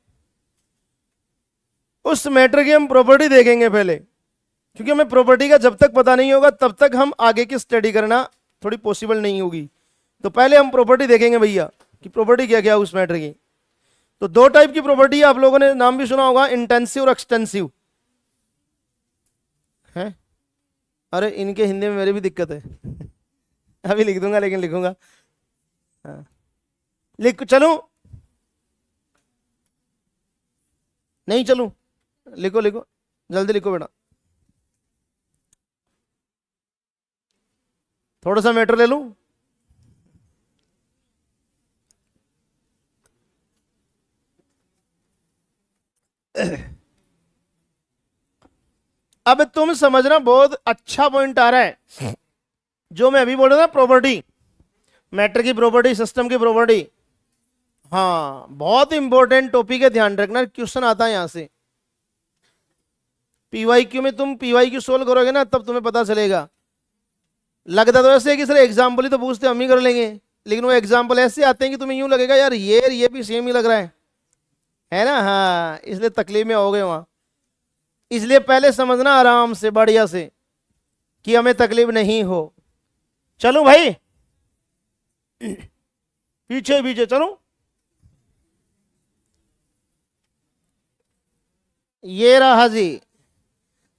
उस मैटर की हम प्रॉपर्टी देखेंगे पहले, क्योंकि हमें प्रॉपर्टी का जब तक पता नहीं होगा तब तक हम आगे की स्टडी करना थोड़ी पॉसिबल नहीं होगी। तो पहले हम प्रॉपर्टी देखेंगे भैया कि प्रॉपर्टी क्या क्या उस मैटर की। तो दो टाइप की प्रॉपर्टी है, आप लोगों ने नाम भी सुना होगा, इंटेंसिव और एक्सटेंसिव है। अरे इनके हिंदी में मेरी भी दिक्कत है। अभी लिख दूंगा, लेकिन लिखूंगा, हाँ लिख चलूं, नहीं चलूं, लिखो लिखो, जल्दी लिखो बेटा। थोड़ा सा मैटर ले लूं, अब तुम समझना, बहुत अच्छा पॉइंट आ रहा है जो मैं अभी बोल रहा था, प्रॉपर्टी, मैटर की प्रॉपर्टी, सिस्टम की प्रॉपर्टी। हाँ, बहुत इंपॉर्टेंट टॉपिक है, ध्यान रखना, क्वेश्चन आता है यहां से। पीवाईक्यू में तुम पीवाईक्यू सोल्व करोगे ना, तब तुम्हें पता चलेगा। लगता तो ऐसे है कि सर एग्जाम्पल ही तो पूछते, हम ही कर लेंगे, लेकिन वो एग्जाम्पल ऐसे आते हैं कि तुम्हें यूं लगेगा यार ये भी सेम ही लग रहा है ना। हाँ, इसलिए तकलीफ में हो गए वहां। इसलिए पहले समझना आराम से, बढ़िया से, कि हमें तकलीफ नहीं हो। चलो भाई, पीछे पीछे चलो। ये रहा जी,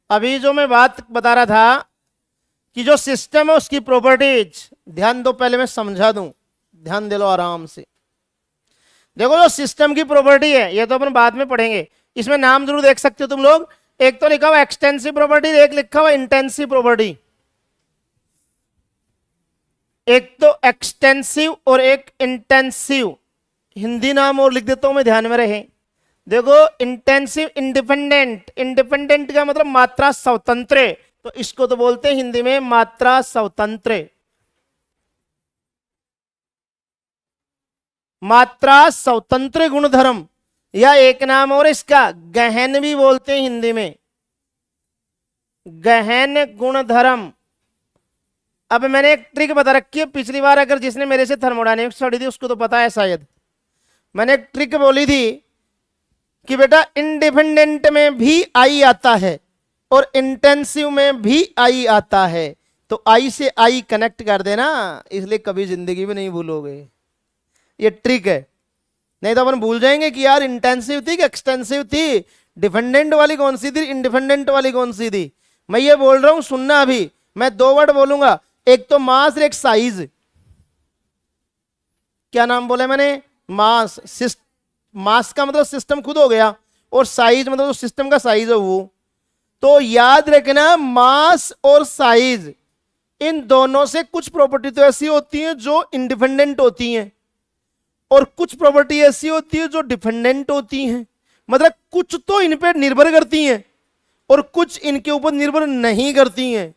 अभी जो मैं बात बता रहा था कि जो सिस्टम है उसकी प्रॉपर्टीज, ध्यान दो, पहले मैं समझा दूं, ध्यान दे लो आराम से। देखो जो सिस्टम की प्रॉपर्टी है, ये तो अपन बाद में पढ़ेंगे, इसमें नाम जरूर देख सकते हो तुम लोग। एक तो लिखा हुआ एक्सटेंसिव प्रॉपर्टी, एक लिखा हुआ इंटेंसिव प्रॉपर्टी। एक तो एक्सटेंसिव और एक इंटेंसिव, हिंदी नाम और लिख देता हूं मैं, ध्यान में रहे। देखो इंटेंसिव इंडिपेंडेंट, इंडिपेंडेंट का मतलब मात्रा स्वतंत्र, तो इसको तो बोलते हैं हिंदी में मात्रा स्वतंत्र। मात्रा स्वतंत्र गुणधर्म, या एक नाम और इसका गहन भी बोलते हैं हिंदी में, गहन गुणधर्म। अब मैंने एक ट्रिक बता रखी है, पिछली बार अगर जिसने मेरे से थर्मोडायनेमिक्स पढ़ी थी उसको तो पता है शायद, मैंने एक ट्रिक बोली थी कि बेटा इंडिपेंडेंट में भी आई आता है और इंटेंसिव में भी आई आता है, तो आई से आई कनेक्ट कर देना, इसलिए कभी जिंदगी में नहीं भूलोगे। ये ट्रिक है, नहीं तो अपन भूल जाएंगे कि यार इंटेंसिव थी कि एक्सटेंसिव थी, डिपेंडेंट वाली कौन सी थी, इंडिपेंडेंट वाली कौन सी थी। मैं ये बोल रहा हूं, सुनना, अभी मैं दो वर्ड बोलूंगा, एक तो मास, एक साइज। क्या नाम बोला मैंने? मास। मास का मतलब सिस्टम खुद हो गया, और साइज मतलब जो सिस्टम का साइज है वो। तो याद रखना मास और साइज इन दोनों से कुछ प्रॉपर्टी तो ऐसी होती हैं जो इंडिपेंडेंट होती हैं, और कुछ प्रॉपर्टी ऐसी होती है जो डिपेंडेंट होती हैं। मतलब कुछ तो इन पे निर्भर करती हैं और कुछ इनके ऊपर निर्भर नहीं करती हैं।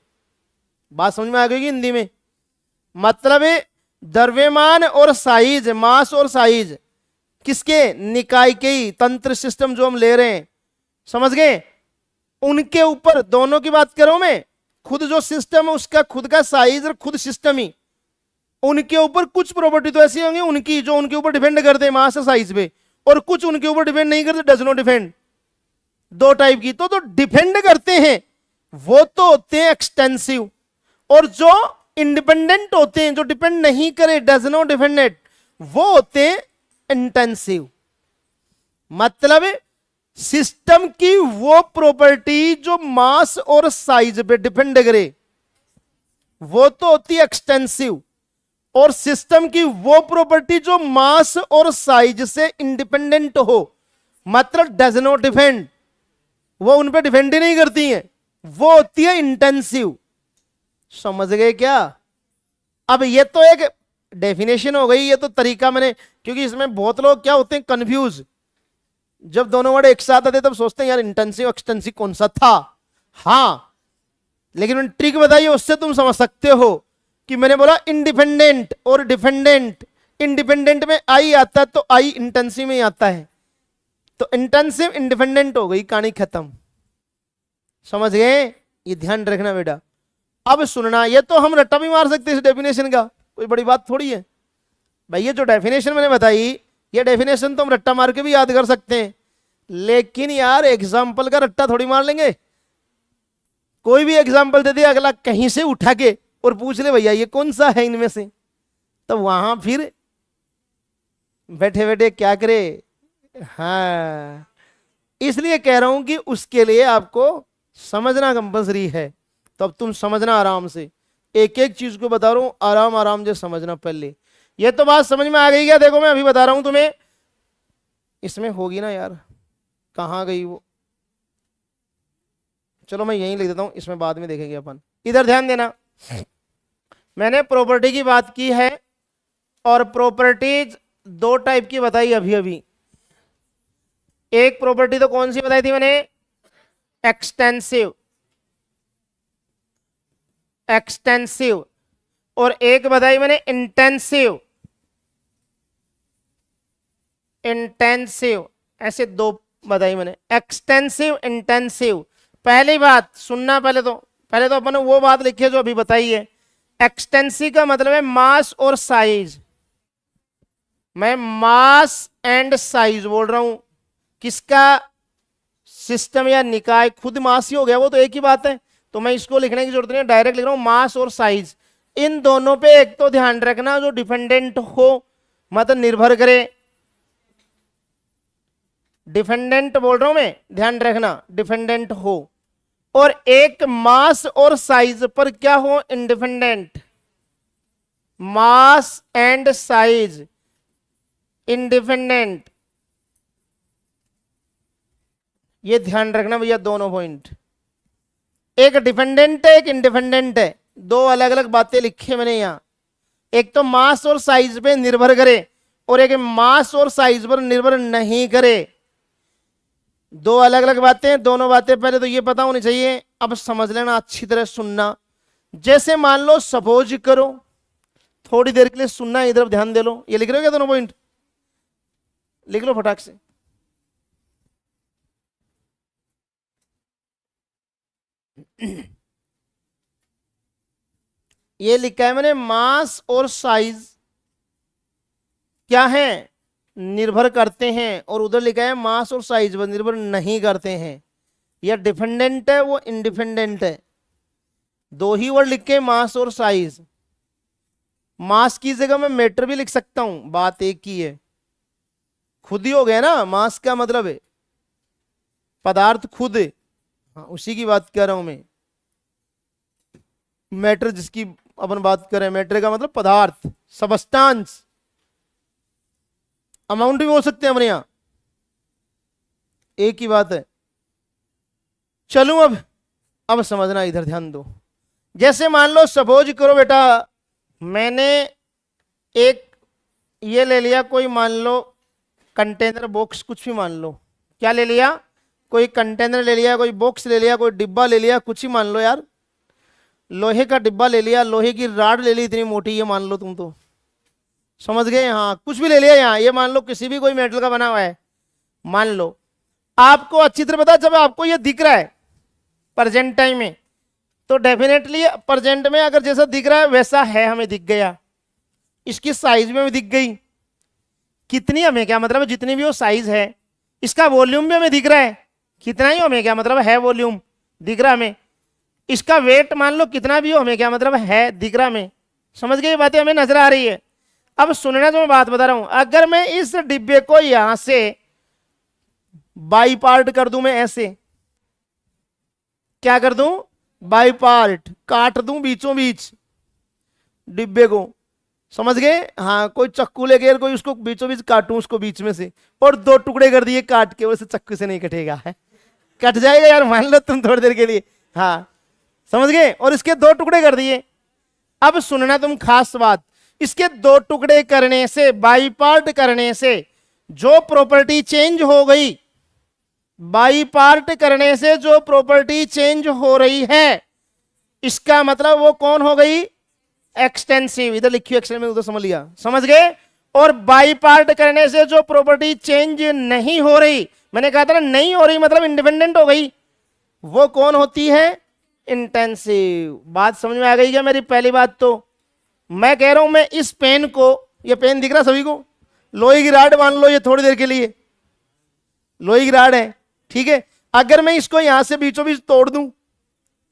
बात समझ में आ गई हिंदी में? मतलब है द्रव्यमान और साइज, मास और साइज किसके? निकाय के ही तंत्र सिस्टम जो हम ले रहे हैं, समझ गए? उनके ऊपर, दोनों की बात करूं मैं, खुद जो सिस्टम है उसका खुद का साइज और खुद सिस्टम ही, उनके ऊपर कुछ प्रॉपर्टी तो ऐसी होंगी उनकी जो उनके ऊपर डिपेंड करते हैं मास और साइज पे, और कुछ उनके ऊपर डिपेंड नहीं करते, डज नॉट डिपेंड। दो टाइप की। तो डिपेंड करते हैं वो तो होते हैं एक्सटेंसिव, और जो इंडिपेंडेंट होते हैं, जो डिपेंड नहीं करे, डज नॉट डिपेंडेंट, वो होते हैं इंटेंसिव। मतलब सिस्टम की वो प्रॉपर्टी जो मास और साइज पे डिपेंड करे वो तो होती है एक्सटेंसिव, और सिस्टम की वो प्रॉपर्टी जो मास और साइज से इंडिपेंडेंट हो, मतलब डज नॉट डिपेंड, वो उन पे डिपेंड ही नहीं करती है, वो होती है इंटेंसिव। समझ गए क्या? अब ये तो एक डेफिनेशन हो गई, ये तो तरीका मैंने, क्योंकि इसमें बहुत लोग क्या होते हैं कंफ्यूज, जब दोनों वर्ड एक साथ आते तब सोचते हैं यार इंटेंसिव एक्सटेंसिव कौन सा था। हाँ, लेकिन मैंने ट्रिक बताई, उससे तुम समझ सकते हो कि मैंने बोला इंडिपेंडेंट और डिपेंडेंट। इंडिपेंडेंट में आई आता है तो आई इंटेंसिव में ही आता है, तो इंटेंसिव इंडिपेंडेंट हो गई, कहानी खत्म। समझ गए? ये ध्यान रखना बेटा। अब सुनना, ये तो हम रट्टा भी मार सकते हैं इस डेफिनेशन का, कोई बड़ी बात थोड़ी है भाई। ये जो डेफिनेशन मैंने बताई, ये डेफिनेशन तो हम रट्टा मार के भी याद कर सकते हैं, लेकिन यार एग्जाम्पल का रट्टा थोड़ी मार लेंगे। कोई भी एग्जाम्पल दे दे अगला कहीं से उठा के और पूछ ले भैया ये कौन सा है इनमें से, तो वहां फिर बैठे बैठे क्या करे। हाँ, इसलिए कह रहा हूं कि उसके लिए आपको समझना कंपलसरी है। तो अब तुम समझना आराम से, एक एक चीज को बता रहा हूं, आराम आराम से समझना। पहले ये तो बात समझ में आ गई क्या? देखो मैं अभी बता रहा हूं तुम्हें, इसमें होगी ना यार, कहां गई वो? चलो मैं यहीं लिख देता हूं, इसमें बाद में देखेंगे अपन। इधर ध्यान देना, मैंने प्रॉपर्टी की बात की है, और प्रॉपर्टीज दो टाइप की बताई अभी अभी। एक प्रॉपर्टी तो कौन सी बताई थी मैंने? Extensive, extensive. और एक बताई मैंने इंटेंसिव, इंटेंसिव। ऐसे दो बताई मैंने, एक्सटेंसिव इंटेंसिव। पहली बात सुनना, पहले तो अपन ने वो बात लिखी है जो अभी बताई है। एक्सटेंसिव का मतलब है मास और साइज। मैं मास एंड साइज बोल रहा हूं, किसका? सिस्टम या निकाय, खुद मास ही हो गया वो तो एक ही बात है, तो मैं इसको लिखने की जरूरत नहीं है, डायरेक्ट लिख रहा हूं मास और साइज। इन दोनों पे एक तो ध्यान रखना जो डिपेंडेंट हो, मतलब निर्भर करे। डिपेंडेंट बोल रहा हूं मैं, ध्यान रखना, डिपेंडेंट हो। और एक मास और साइज पर क्या हो? Independent. Mass and size independent, ये ध्यान रखना भैया, दोनों पॉइंट। एक डिपेंडेंट है, एक इंडिपेंडेंट है, दो अलग अलग बातें लिखी मैंने यहां। एक तो मास और साइज पे निर्भर करे, और एक मास और साइज पर निर्भर नहीं करे। दो अलग अलग बातें, दोनों बातें पहले तो ये पता होनी चाहिए। अब समझ लेना, अच्छी तरह सुनना। जैसे मान लो, सपोज करो, थोड़ी देर के लिए सुनना, इधर ध्यान दे लो। ये लिख रहे हो क्या दोनों पॉइंट? लिख लो फटाक से। ये लिखा है मैंने, मास और साइज क्या है? निर्भर करते हैं। और उधर लिखा है मास और साइज पर निर्भर नहीं करते हैं। यह डिपेंडेंट है, वो इंडिपेंडेंट है। दो ही वर्ड लिखे, मास और साइज। मास की जगह मैं मैटर भी लिख सकता हूं, बात एक ही है, खुद ही हो गया ना। मास का मतलब है पदार्थ खुद है, हाँ उसी की बात कर रहा हूं मैं। मैटर जिसकी अपन बात करें, मैटर का मतलब पदार्थ, सबस्टांस। अमाउंट भी बोल सकते हैं अपने यहां, एक ही बात है। चलूं अब समझना, इधर ध्यान दो। जैसे मान लो, सपोज करो बेटा, मैंने एक ये ले लिया, कोई मान लो कंटेनर बॉक्स, कुछ भी मान लो, क्या ले लिया, कोई कंटेनर ले लिया, कोई बॉक्स ले लिया, कोई डिब्बा ले लिया, कुछ ही मान लो यार, लोहे का डिब्बा ले लिया, लोहे की राड ले ली इतनी मोटी, ये मान लो तुम तो समझ गए। हाँ, कुछ भी ले लिया यहाँ, ये मान लो किसी भी कोई मेटल का बना हुआ है, मान लो। आपको अच्छी तरह पता, जब आपको ये दिख रहा है प्रेजेंट टाइम में, तो डेफिनेटली प्रेजेंट में अगर जैसा दिख रहा है वैसा है, हमें दिख गया, इसकी साइज में भी दिख गई, कितनी हमें क्या मतलब है, जितनी भी वो साइज है। इसका वॉल्यूम भी हमें दिख रहा है, कितना ही हमें क्या मतलब है, वॉल्यूम दिख रहा हमें। इसका वेट मान लो कितना भी हो, हमें क्या मतलब है, दिख रहा हमें। समझ गए, ये बातें हमें नजर आ रही है। अब सुनना, जो मैं बात बता रहा हूं, अगर मैं इस डिब्बे को यहां से बाई पार्ट कर दूं, मैं ऐसे क्या कर दूं, बाई पार्ट काट दूं बीचों बीच डिब्बे को, समझ गए। हाँ, कोई चक्कू लेके कोई उसको बीचों बीच काटूं, उसको बीच में से, और दो टुकड़े कर दिए काट के, वैसे चक्कू से नहीं कटेगा है, कट जाएगा यार, मान लो तुम थोड़ी देर के लिए। हाँ, समझ गए, और इसके दो टुकड़े कर दिए। अब सुनना तुम खास बात, इसके दो टुकड़े करने से, बाई पार्ट करने से जो प्रॉपर्टी चेंज हो गई, बाई पार्ट करने से जो प्रॉपर्टी चेंज हो रही है, इसका मतलब वो कौन हो गई, एक्सटेंसिव। इधर लिखियो एक्सटेंसिव में, उधर समझ लिया, समझ गए। और बाई पार्ट करने से जो प्रॉपर्टी चेंज नहीं हो रही, मैंने कहा था ना, नहीं हो रही मतलब इंडिपेंडेंट हो गई, वो कौन होती है, इंटेंसिव। बात समझ में आ गई क्या मेरी। पहली बात तो मैं कह रहा हूं, मैं इस पेन को, ये पेन दिख रहा सभी को, लोहे की राड मान लो, ये थोड़ी देर के लिए लोहे की राड है, ठीक है। अगर मैं इसको यहां से बीचों बीच तोड़ दूं,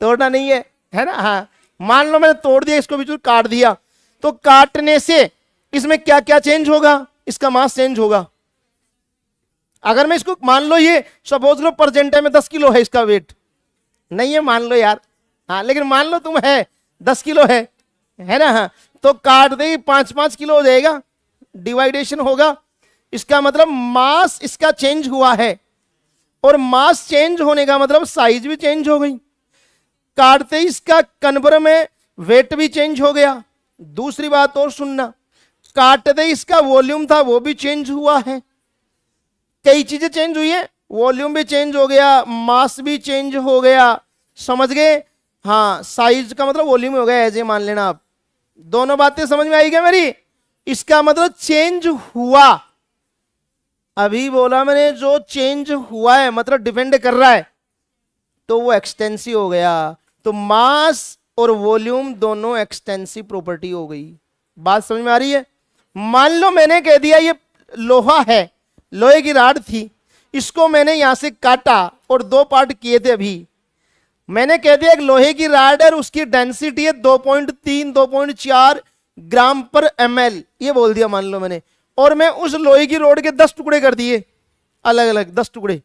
तोड़ना नहीं है ना, हाँ, मान लो मैंने तोड़ दिया, इसको बीचों काट दिया, तो काटने से इसमें क्या क्या चेंज होगा, इसका मास चेंज होगा। अगर मैं इसको मान लो, ये सपोज लो प्रेजेंट में 10 किलो है इसका वेट, नहीं है मान लो यार, हाँ, लेकिन मान लो तुम है 10 किलो है ना, हाँ, तो काट दे 5-5 किलो हो जाएगा, डिवाइडेशन होगा, इसका मतलब मास इसका चेंज हुआ है, और मास चेंज होने का मतलब साइज भी चेंज हो गई, काटते ही इसका कन्वर में वेट भी चेंज हो गया। दूसरी बात और सुनना, काटते ही इसका वॉल्यूम था वो भी चेंज हुआ है, कई चीजें चेंज हुई है, वॉल्यूम भी चेंज हो गया, मास भी चेंज हो गया, समझ गए। हाँ, साइज का मतलब वॉल्यूम हो गया, ऐसे मान लेना आप। दोनों बातें समझ में आई क्या मेरी। इसका मतलब चेंज हुआ, अभी बोला मैंने, जो चेंज हुआ है मतलब डिपेंड कर रहा है, तो वो एक्सटेंसिव हो गया। तो मास और वॉल्यूम दोनों एक्सटेंसिव प्रॉपर्टी हो गई। बात समझ में आ रही है। मान लो मैंने कह दिया ये लोहा है, लोहे की राड थी, इसको मैंने यहां से काटा और दो पार्ट किए थे। अभी मैंने कह दिया एक लोहे की राड है, उसकी डेंसिटी है 2.3 2.4 ग्राम पर ml, ये बोल दिया मान लो मैंने, और मैं उस लोहे की रोड के 10 टुकड़े कर दिए, अलग अलग 10 टुकड़े।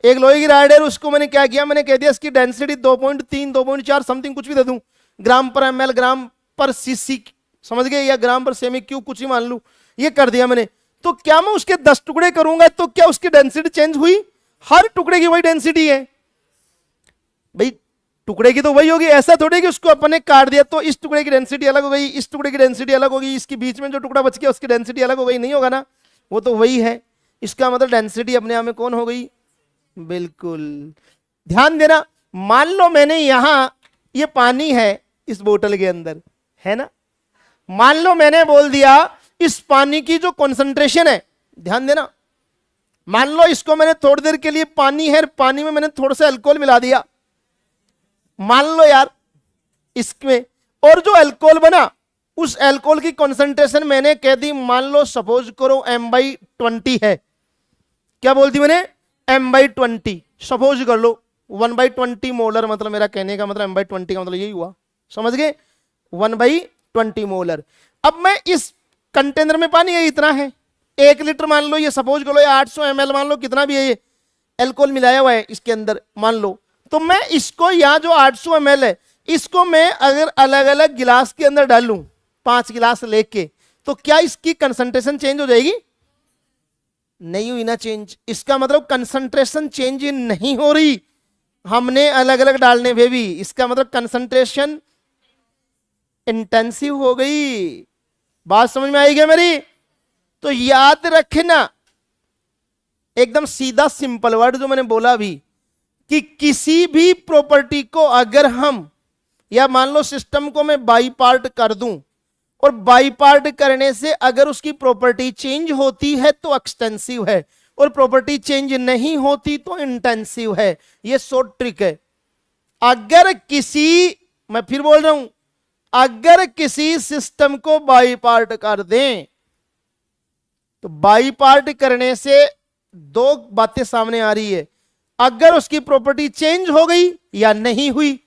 एक लोहे की राड है, उसको मैंने क्या किया, मैंने कह दिया इसकी डेंसिटी 2.3 2.4 समथिंग कुछ भी दे दूं, ग्राम पर ml, ग्राम पर cc, समझ गए, या ग्राम पर सेमी क्यूब, कुछ ही मान लूं, ये कर दिया मैंने। तो क्या मैं उसके 10 टुकड़े करूंगा तो क्या उसकी डेंसिटी चेंज हुई, हर टुकड़े की वही डेंसिटी है भाई, टुकड़े की तो वही होगी। ऐसा थोड़ी कि उसको अपने काट दिया तो इस टुकड़े की डेंसिटी अलग हो गई, इस टुकड़े की डेंसिटी अलग होगी, इसके बीच में जो टुकड़ा बच गया उसकी डेंसिटी अलग हो गई, नहीं होगा ना, वो तो वही है। इसका मतलब डेंसिटी अपने आप में कौन हो गई, बिल्कुल। ध्यान देना, मान लो मैंने यहां ये पानी है इस बोतल के अंदर, है ना, मान लो मैंने बोल दिया इस पानी की जो कॉन्सेंट्रेशन है, ध्यान देना, मान लो इसको मैंने थोड़ी देर के लिए पानी है, पानी में मैंने थोड़ा सा अल्कोहल मिला दिया, मान लो यार इसमें, और जो अल्कोहल बना उस अल्कोहल की कॉन्सेंट्रेशन मैंने कह दी, मान लो सपोज करो m/20 है, क्या बोलती मैंने, m/20 सपोज कर लो, 1/20 मोलर, मतलब मेरा कहने का मतलब m/20 का मतलब यही हुआ, समझ गए, 1/20 मोलर। अब मैं इस कंटेनर में पानी है इतना है, 1 लीटर मान लो, ये सपोज करो, या 800 ml मान लो, कितना भी है ये अल्कोहल मिलाया हुआ है इसके अंदर मान लो, तो मैं इसको यहां जो 800 ml है, इसको मैं अगर अलग अलग गिलास के अंदर डालूं, 5 गिलास लेके, तो क्या इसकी कंसंट्रेशन चेंज हो जाएगी, नहीं हुई ना चेंज, इसका मतलब कंसंट्रेशन चेंज नहीं हो रही, हमने अलग अलग डालने पे भी, इसका मतलब कंसंट्रेशन इंटेंसिव हो गई। बात समझ में आई क्या मेरी? तो याद रखना एकदम सीधा सिंपल वर्ड जो मैंने बोला अभी, कि किसी भी प्रॉपर्टी को अगर हम, या मान लो सिस्टम को मैं बाई पार्ट कर दूं, और बाई पार्ट करने से अगर उसकी प्रॉपर्टी चेंज होती है तो एक्सटेंसिव है, और प्रॉपर्टी चेंज नहीं होती तो इंटेंसिव है। ये शॉर्ट ट्रिक है। अगर किसी, मैं फिर बोल रहा हूं, अगर किसी सिस्टम को बाई पार्ट कर दें तो बाई पार्ट करने से दो बातें सामने आ रही है, अगर उसकी प्रॉपर्टी चेंज हो गई या नहीं हुई।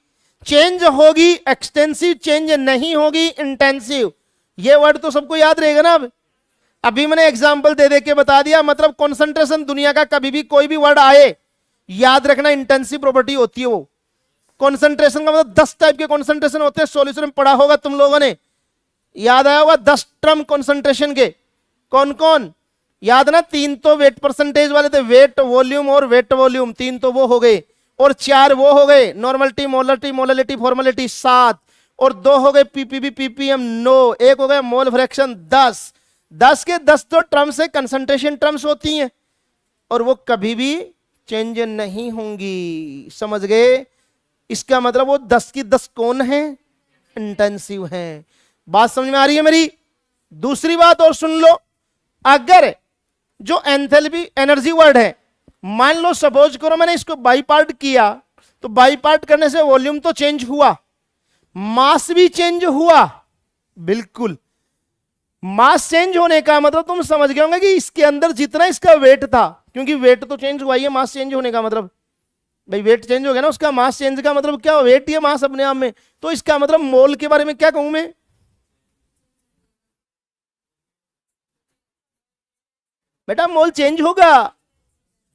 चेंज होगी एक्सटेंसिव, चेंज नहीं होगी इंटेंसिव। ये वर्ड तो सबको याद रहेगा ना। अब अभी मैंने एग्जांपल दे दे के बता दिया, मतलब कंसंट्रेशन दुनिया का कभी भी कोई भी वर्ड आए याद रखना इंटेंसिव प्रॉपर्टी होती है वो। कंसंट्रेशन का मतलब 10 टाइप के कंसंट्रेशन होते हैं, सॉल्यूशन में पढ़ा होगा तुम लोगों ने, याद आया होगा 10 टर्म कंसंट्रेशन के। कौन कौन याद ना? 3 तो वेट परसेंटेज वाले थे, वेट वॉल्यूम और वेट वॉल्यूम, 3 तो वो हो गए, और 4 वो हो गए नॉर्मलिटी मोलरिटी मोललिटी फॉर्मेलिटी 7, और 2 हो गए पीपीबी पीपीएम 9, एक हो गया मोल फ्रैक्शन 10। 10 के 10 तो टर्म्स है, कंसंट्रेशन टर्म्स होती हैं, और वो कभी भी चेंज नहीं होंगी। समझ गए? इसका मतलब वो 10 की 10 कौन है? इंटेंसिव है। बात समझ में आ रही है मेरी? दूसरी बात और सुन लो, अगर जो एंथैल्पी एनर्जी वर्ड है, मान लो सपोज करो मैंने इसको बाई पार्ट किया, तो बाई पार्ट करने से वॉल्यूम तो चेंज हुआ, मास भी चेंज हुआ। बिल्कुल, मास चेंज होने का मतलब तुम समझ गए होंगे कि इसके अंदर जितना इसका वेट था, क्योंकि वेट तो चेंज हुआ ही है, मास चेंज होने का मतलब भाई वेट चेंज हो गया ना, उसका मास चेंज का मतलब क्या? वेट ही है मास अपने आप में। तो इसका मतलब मोल के बारे में क्या कहूं मैं? बेटा मोल चेंज होगा।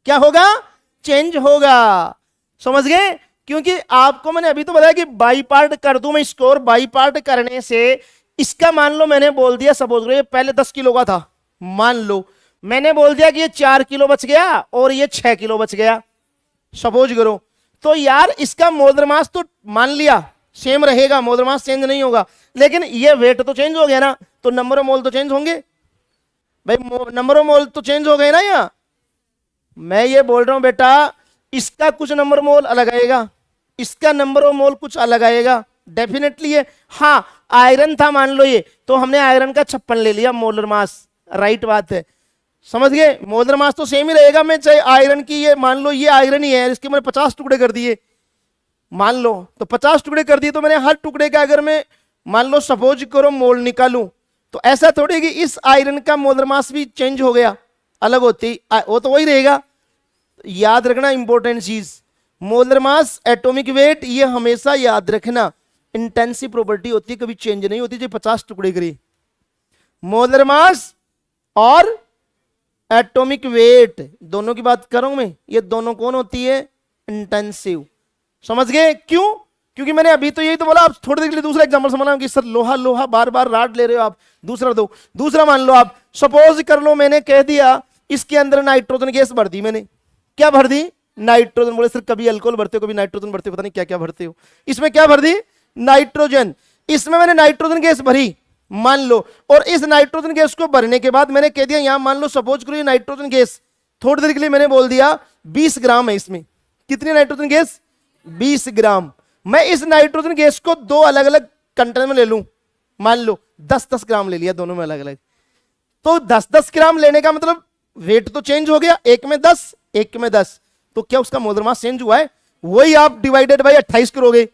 क्या होगा? चेंज होगा। समझ गए? क्योंकि आपको मैंने अभी तो बताया कि बाई पार्ट कर दूं मैं इसको, और बाई पार्ट करने से इसका मान लो मैंने बोल दिया, सपोज करो ये पहले 10 किलो का था, मान लो मैंने बोल दिया कि ये 4 किलो बच गया और ये 6 किलो बच गया, सपोज करो, तो यार इसका मोलर मास तो मान लिया सेम रहेगा, मोलर मास चेंज नहीं होगा, लेकिन ये वेट तो चेंज हो गया ना, तो नंबर ऑफ मोल तो चेंज होंगे भाई, नंबर ऑफ मोल तो चेंज हो गए ना। यहाँ मैं ये बोल रहा हूं बेटा, इसका कुछ नंबर मोल अलग आएगा, इसका नंबर ऑफ मोल कुछ अलग आएगा, डेफिनेटली है। हाँ आयरन था मान लो ये, तो हमने आयरन का 56 ले लिया मोलर मास, राइट बात है, समझ गए? मोलर मास तो सेम ही रहेगा। मैं चाहे आयरन की, ये मान लो ये आयरन ही है, इसके मैंने 50 टुकड़े कर दिए मान लो, तो 50 टुकड़े कर दिए, तो मैंने हर टुकड़े का अगर मैं मान लो सपोज करो मोल निकालूं, तो ऐसा थोड़ी कि इस आयरन का मोलर मास भी चेंज हो गया, अलग होती, वो तो वही रहेगा। याद रखना इंपॉर्टेंट चीज, मोलर मास एटॉमिक वेट, ये हमेशा याद रखना इंटेंसिव प्रॉपर्टी होती है, कभी चेंज नहीं होती। जो 50 टुकड़े करी, मोलर मास और एटॉमिक वेट दोनों की बात करूं मैं, ये दोनों कौन होती है? इंटेंसिव। समझ गए? क्यों? क्योंकि मैंने अभी तो यही तो बोला। आप थोड़ी देर के लिए दूसरा एग्जांपल समझना कि सर लोहा लोहा बार बार राड ले रहे हो आप, दूसरा दो। दूसरा मान लो आप, सपोज कर लो मैंने कह दिया इसके अंदर नाइट्रोजन गैस भर दी मैंने, क्या भर दी? नाइट्रोजन। बोले सर कभी अल्कोहल भरते हो कभी नाइट्रोजन भरते हो, पता नहीं क्या क्या भरते हो, इसमें क्या भर दी? नाइट्रोजन। इसमें मैंने नाइट्रोजन गैस भरी मान लो, और इस नाइट्रोजन गैस को भरने के बाद मैंने कह दिया यहां मान लो सपोज करो ये नाइट्रोजन गैस, थोड़ी देर के लिए मैंने बोल दिया 20 ग्राम है इसमें। कितनी नाइट्रोजन गैस? 20 ग्राम। मैं इस नाइट्रोजन गैस को दो अलग अलग कंटेनर में ले लूं, मान लो 10-10 ग्राम ले लिया दोनों में अलग अलग, तो 10-10 ग्राम लेने का मतलब वेट तो चेंज हो गया, एक में 10 एक में 10, तो क्या उसका मोलर मास चेंज हुआ है? वही आप डिवाइडेड बाई 28 करोगे,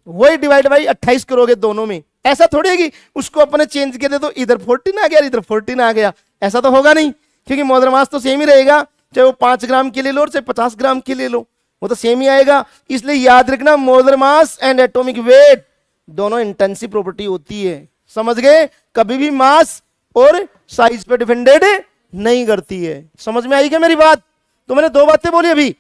वही डिवाइड बाई 28 करोगे दोनों में। ऐसा थोड़ी है कि उसको अपने चेंज कर दे तो इधर 14 आ गया इधर 14 आ गया, ऐसा तो होगा नहीं, क्योंकि मोलर मास तो सेम ही रहेगा, चाहे वो 5 ग्राम के ले लो चाहे 50 ग्राम के ले लो, वो तो सेम ही आएगा। इसलिए याद रखना molar mass and atomic weight दोनों इंटेंसिव प्रॉपर्टी होती है। समझ गए? कभी भी मास और साइज पे डिपेंडेड नहीं करती है। समझ में आई क्या मेरी बात? तो मैंने दो बातें बोली अभी,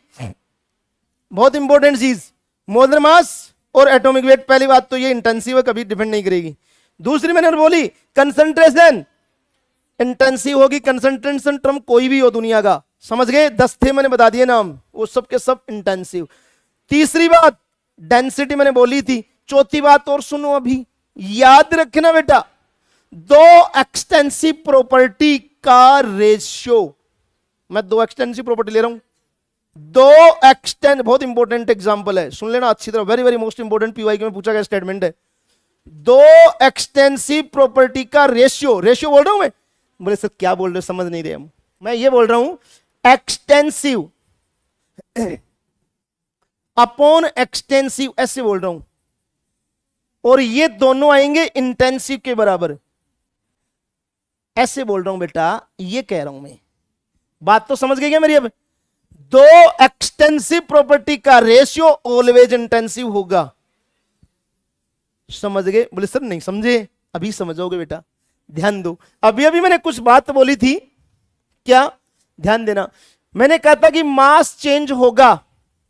बहुत इंपॉर्टेंट चीज, मोलर मास और एटॉमिक वेट। पहली बात तो ये इंटेंसिव है, कभी डिपेंड नहीं करेगी। दूसरी मैंने बोली कंसंट्रेशन इंटेंसिव होगी, कंसंट्रेशन टर्म कोई भी हो दुनिया का, समझ गए? 10 थे मैंने बता दिए नाम, वो सब के सब इंटेंसिव। तीसरी बात डेंसिटी मैंने बोली थी। चौथी बात और सुनो, अभी याद रखना बेटा, दो एक्सटेंसिव प्रॉपर्टी का रेशियो, मैं दो एक्सटेंसिव प्रॉपर्टी ले रहा हूं, दो एक्सटेंड, बहुत इंपॉर्टेंट एग्जांपल है, सुन लेना अच्छी तरह, very very most important, PY में पूछा गया स्टेटमेंट है। दो एक्सटेंसिव प्रॉपर्टी का रेशियो, रेशियो बोल रहा हूं मैं, बोले सर क्या बोल रहे हो, समझ नहीं रहे हम। मैं ये बोल रहा हूं एक्सटेंसिव अपॉन एक्सटेंसिव, ऐसे बोल रहा हूं, और ये दोनों आएंगे इंटेंसिव के बराबर, ऐसे बोल रहा हूं बेटा, ये कह रहा हूं मैं। बात तो समझ गई क्या मेरी? अब दो एक्सटेंसिव प्रॉपर्टी का रेशियो ऑलवेज इंटेंसिव होगा, समझ गए? बोले सर नहीं समझे, अभी समझोगे बेटा, ध्यान दो। अभी अभी मैंने कुछ बात बोली थी, क्या? ध्यान देना, मैंने कहा था कि मास चेंज होगा,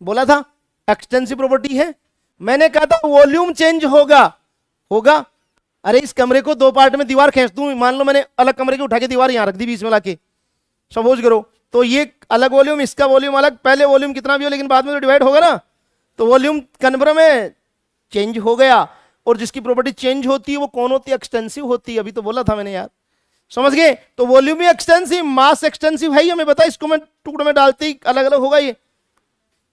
बोला था एक्सटेंसिव प्रॉपर्टी है। मैंने कहा था वॉल्यूम चेंज होगा, होगा। अरे इस कमरे को दो पार्ट में दीवार खींच दूं, मान लो मैंने अलग कमरे की उठा के दीवार यहां रख दी बीच में लाके, सपोज करो, तो ये अलग वॉल्यूम, इसका वॉल्यूम अलग, पहले वॉल्यूम कितना भी हो लेकिन बाद में तो डिवाइड होगा ना, तो वॉल्यूम कन्वर्ट में चेंज हो गया, और जिसकी प्रॉपर्टी चेंज होती है वो कौन होती है? एक्सटेंसिव होती है। अभी तो बोला था मैंने यार, समझ गए? तो वॉल्यूम भी एक्सटेंसिव, मास एक्सटेंसिव है ही, हमें पता है, इसको मैं टुकड़ों में डालते ही अलग अलग होगा, ये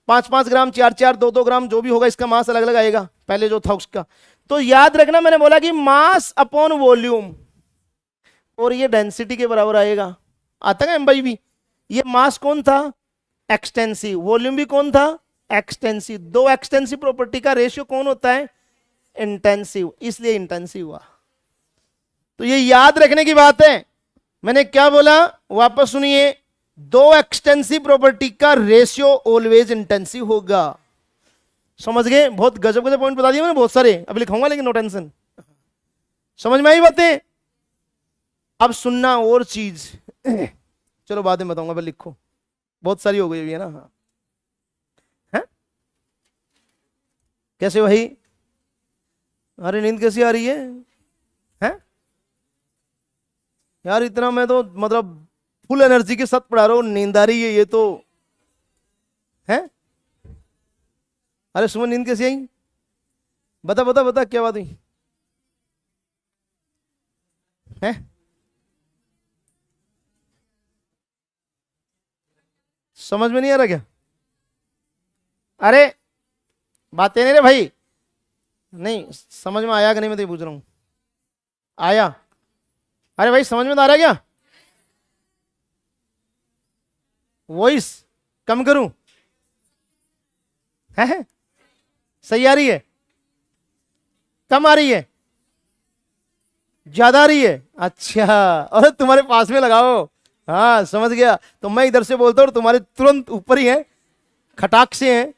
5-5 ग्राम, 4-4, 2-2 ग्राम, जो भी होगा इसका मास अलग अलग आएगा, पहले जो था उसका। तो याद रखना, मैंने बोला कि मास अपॉन वॉल्यूम, और ये डेंसिटी के बराबर आएगा। आता है भाई भी, ये मास कौन था? एक्सटेंसिव, वॉल्यूम भी कौन था? एक्सटेंसिव। दो एक्सटेंसिव प्रॉपर्टी का रेशियो कौन होता है? इंटेंसिव, इसलिए इंटेंसिव हुआ। तो ये याद रखने की बात है। मैंने क्या बोला, वापस सुनिए, दो एक्सटेंसिव प्रॉपर्टी का रेशियो ऑलवेज इंटेंसिव होगा, समझ गए? बहुत गजब गजब पॉइंट बता दिए मैंने, बहुत सारे अभी लिखाऊंगा, लेकिन नो टेंशन, समझ में आई बातें? अब सुनना और चीज चलो बाद में बताऊंगा, पहले लिखो, बहुत सारी हो गई है ना। हाँ है? कैसे भाई? अरे नींद कैसी आ रही है? हैं? यार इतना मैं तो मतलब फुल एनर्जी के साथ पढ़ा रहा हूं, नींद आ रही है, ये तो है। अरे सुमन नींद कैसी आई? बता बता बता, क्या बात हुई है? समझ में नहीं आ रहा क्या? अरे बातें नहीं रे भाई, नहीं समझ में आया कि नहीं, मैं तो पूछ रहा हूं, आया? अरे भाई समझ में तो आ रहा है क्या? वॉइस कम करूं? है? सही आ रही है? कम आ रही है? ज्यादा आ रही है? अच्छा, अरे तुम्हारे पास में लगाओ, हाँ समझ गया। तो मैं इधर से बोलता हूँ और तुम्हारे तुरंत ऊपर ही है, खटाक से हैं।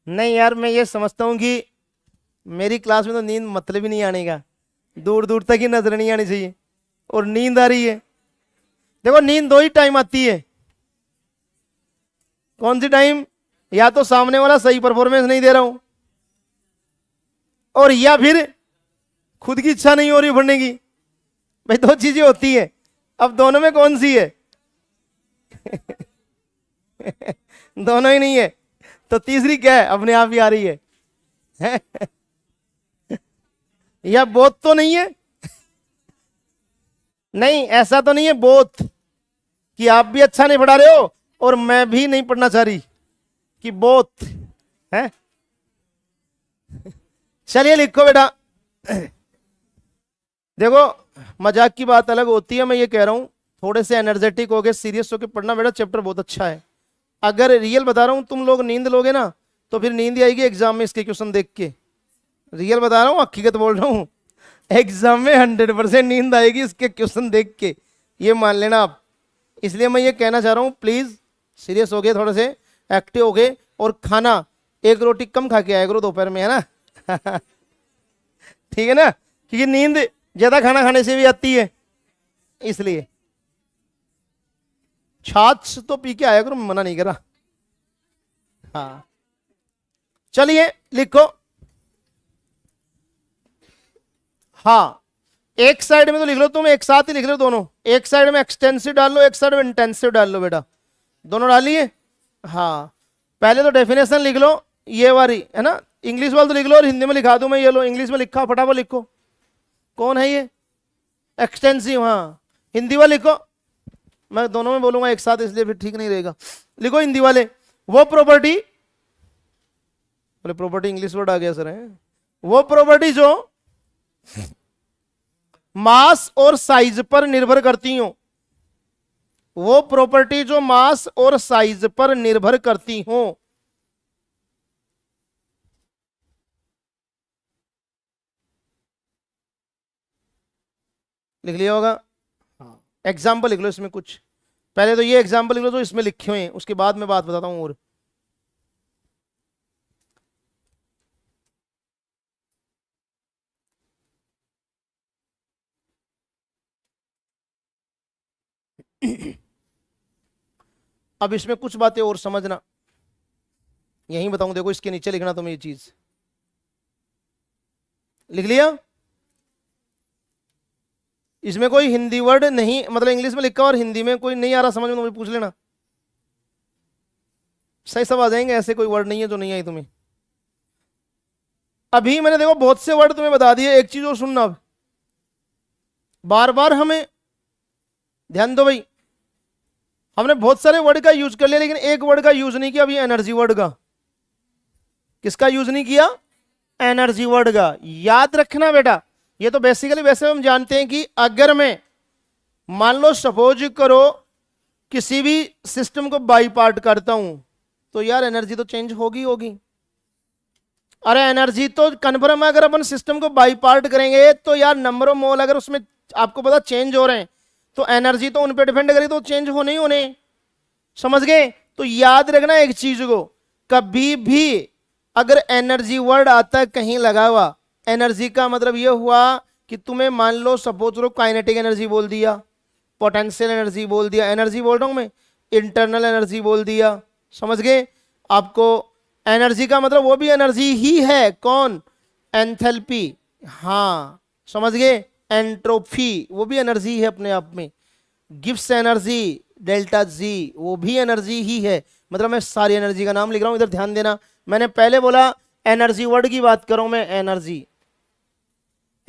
नहीं यार, मैं ये समझता हूं कि मेरी क्लास में तो नींद मतलब ही नहीं आने का, दूर दूर तक ही नजर नहीं आनी चाहिए, और नींद आ रही है। देखो नींद दो ही टाइम आती है, कौन सी टाइम? या तो सामने वाला सही परफॉर्मेंस नहीं दे रहा हूं, और या फिर खुद की इच्छा नहीं हो रही पढ़ने की। भाई दो चीजें होती है, अब दोनों में कौन सी है? दोनों ही नहीं है, तो तीसरी क्या है? अपने आप ही आ रही है। या बोथ तो नहीं है? नहीं ऐसा तो नहीं है बोथ, कि आप भी अच्छा नहीं पढ़ा रहे हो और मैं भी नहीं पढ़ना चाह रही, कि बोथ है। चलिए लिखो बेटा। देखो मजाक की बात अलग होती है, मैं ये कह रहा हूं थोड़े से एनर्जेटिक हो गए, सीरियस होकर पढ़ना बेटा, चैप्टर बहुत अच्छा है। अगर रियल बता रहा हूं, तुम लोग नींद लोगे ना तो फिर नींद ही आएगी एग्जाम में इसके क्वेश्चन देख के। रियल बता रहा हूं, हकीकत बोल रहा हूं, एग्जाम में 100% नींद आएगी इसके क्वेश्चन देख के, ये मान लेना आप। इसलिए मैं ये कहना चाह रहा हूं, प्लीज सीरियस हो गए, थोड़े से एक्टिव हो गए, और खाना एक रोटी कम खा के आया करो दोपहर में, है ना? ठीक है ना, क्योंकि नींद ज्यादा खाना खाने से भी आती है, इसलिए छाछ तो पी के आया करो, मना नहीं करा। हाँ चलिए लिखो, हाँ, एक साइड में तो लिख लो, तुम एक साथ ही लिख लो दोनों, एक साइड में एक्सटेंसिव डाल लो, एक साइड में इंटेंसिव डाल लो बेटा, दोनों डालिए। हाँ, पहले तो डेफिनेशन लिख लो ये वाली, है ना, इंग्लिश वाला तो लिख लो और हिंदी में लिखा दूं मैं, ये लो इंग्लिश में लिखा, फटाफट लिखो, कौन है ये, एक्सटेंसिव, हाँ, हिंदी वाला लिखो, मैं दोनों में बोलूंगा एक साथ इसलिए फिर ठीक नहीं रहेगा, लिखो हिंदी वाले, वो प्रॉपर्टी, बोले प्रॉपर्टी इंग्लिश वर्ड आ गया सर, है वो प्रॉपर्टी जो मास और साइज पर निर्भर करती हो, वो प्रॉपर्टी जो मास और साइज पर निर्भर करती हो। लिख लिया होगा, एग्जाम्पल लिख लो इसमें कुछ, पहले तो ये एग्जाम्पल लिख लो जो इसमें लिखे हुए हैं, उसके बाद मैं बात बताता हूं और। अब इसमें कुछ बातें और समझना, यहीं बताऊं, देखो इसके नीचे लिखना तुम्हें ये चीज, लिख लिया, इसमें कोई हिंदी वर्ड नहीं, मतलब इंग्लिश में लिखा और हिंदी में कोई नहीं आ रहा समझ में तो मुझे पूछ लेना, सही सब आ जाएंगे, ऐसे कोई वर्ड नहीं है जो नहीं आई तुम्हें। अभी मैंने देखो बहुत से वर्ड तुम्हें बता दिए, एक चीज और सुनना, अब बार बार हमें ध्यान दो भाई, हमने बहुत सारे वर्ड का यूज कर लिया लेकिन एक वर्ड का यूज नहीं किया अभी, एनर्जी वर्ड का। किसका यूज नहीं किया, एनर्जी वर्ड का, याद रखना बेटा। ये तो बेसिकली वैसे हम जानते हैं कि अगर मैं मान लो सपोज करो किसी भी सिस्टम को बाई पार्ट करता हूं तो यार एनर्जी तो चेंज होगी होगी, अरे एनर्जी तो कन्फर्म है, अगर अपन सिस्टम को बाई पार्ट करेंगे तो यार नंबर ऑफ मोल अगर उसमें आपको पता चेंज हो रहे हैं तो एनर्जी तो उन पे डिपेंड करेगी, तो चेंज होने ही होने, समझ गए। तो याद रखना एक चीज को, कभी भी अगर एनर्जी वर्ड आता है कहीं लगा हुआ, एनर्जी का मतलब यह हुआ कि तुम्हें मान लो सपोज करो काइनेटिक एनर्जी बोल दिया, पोटेंशियल एनर्जी बोल दिया, एनर्जी बोल रहा हूं मैं, इंटरनल एनर्जी बोल दिया, समझ गए। आपको एनर्जी का मतलब वो भी एनर्जी ही है, कौन, एंथैल्पी, हाँ समझ गए, एंट्रोपी वो भी एनर्जी है अपने आप में, गिब्स एनर्जी, डेल्टा जी वो भी एनर्जी ही है, मतलब मैं सारी एनर्जी का नाम लिख रहा हूं, इधर ध्यान देना। मैंने पहले बोला एनर्जी वर्ड की बात कर रहा हूं मैं, एनर्जी,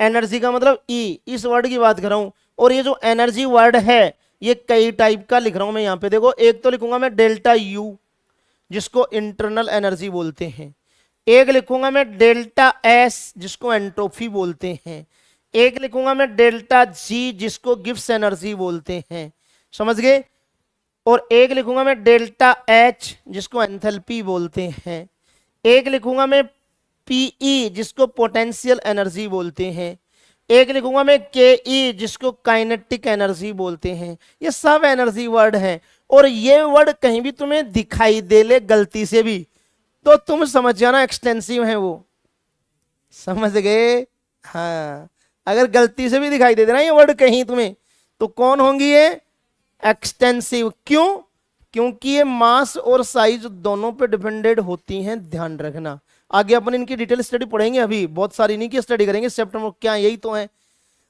एनर्जी का मतलब ई, इस वर्ड की बात कर रहा हूं। और ये जो एनर्जी वर्ड है ये कई टाइप का लिख रहा हूं मैं यहां पे, देखो एक तो लिखूंगा मैं डेल्टा यू जिसको इंटरनल एनर्जी बोलते हैं, एक लिखूंगा मैं डेल्टा एस जिसको एंट्रोपी बोलते हैं, एक लिखूंगा मैं डेल्टा जी जिसको गिब्स एनर्जी बोलते हैं, समझ गए, और एक लिखूंगा मैं डेल्टा एच जिसको एंथैल्पी बोलते हैं, एक लिखूंगा मैं पीई जिसको पोटेंशियल एनर्जी बोलते हैं, एक लिखूंगा मैं के जिसको काइनेटिक एनर्जी बोलते हैं। ये सब एनर्जी वर्ड हैं, और ये वर्ड कहीं भी तुम्हें दिखाई दे ले गलती से भी तो तुम समझ जाना एक्सटेंसिव है वो, समझ गए। हाँ, अगर गलती से भी दिखाई दे देना ये वर्ड कहीं तुम्हें तो कौन होंगी ये, एक्सटेंसिव। क्यों, क्योंकि ये मास और साइज दोनों पे डिपेंडेड होती हैं, ध्यान रखना। आगे अपन इनकी डिटेल स्टडी पढ़ेंगे, अभी बहुत सारी इन्हीं की स्टडी करेंगे चैप्टर में, क्या यही तो है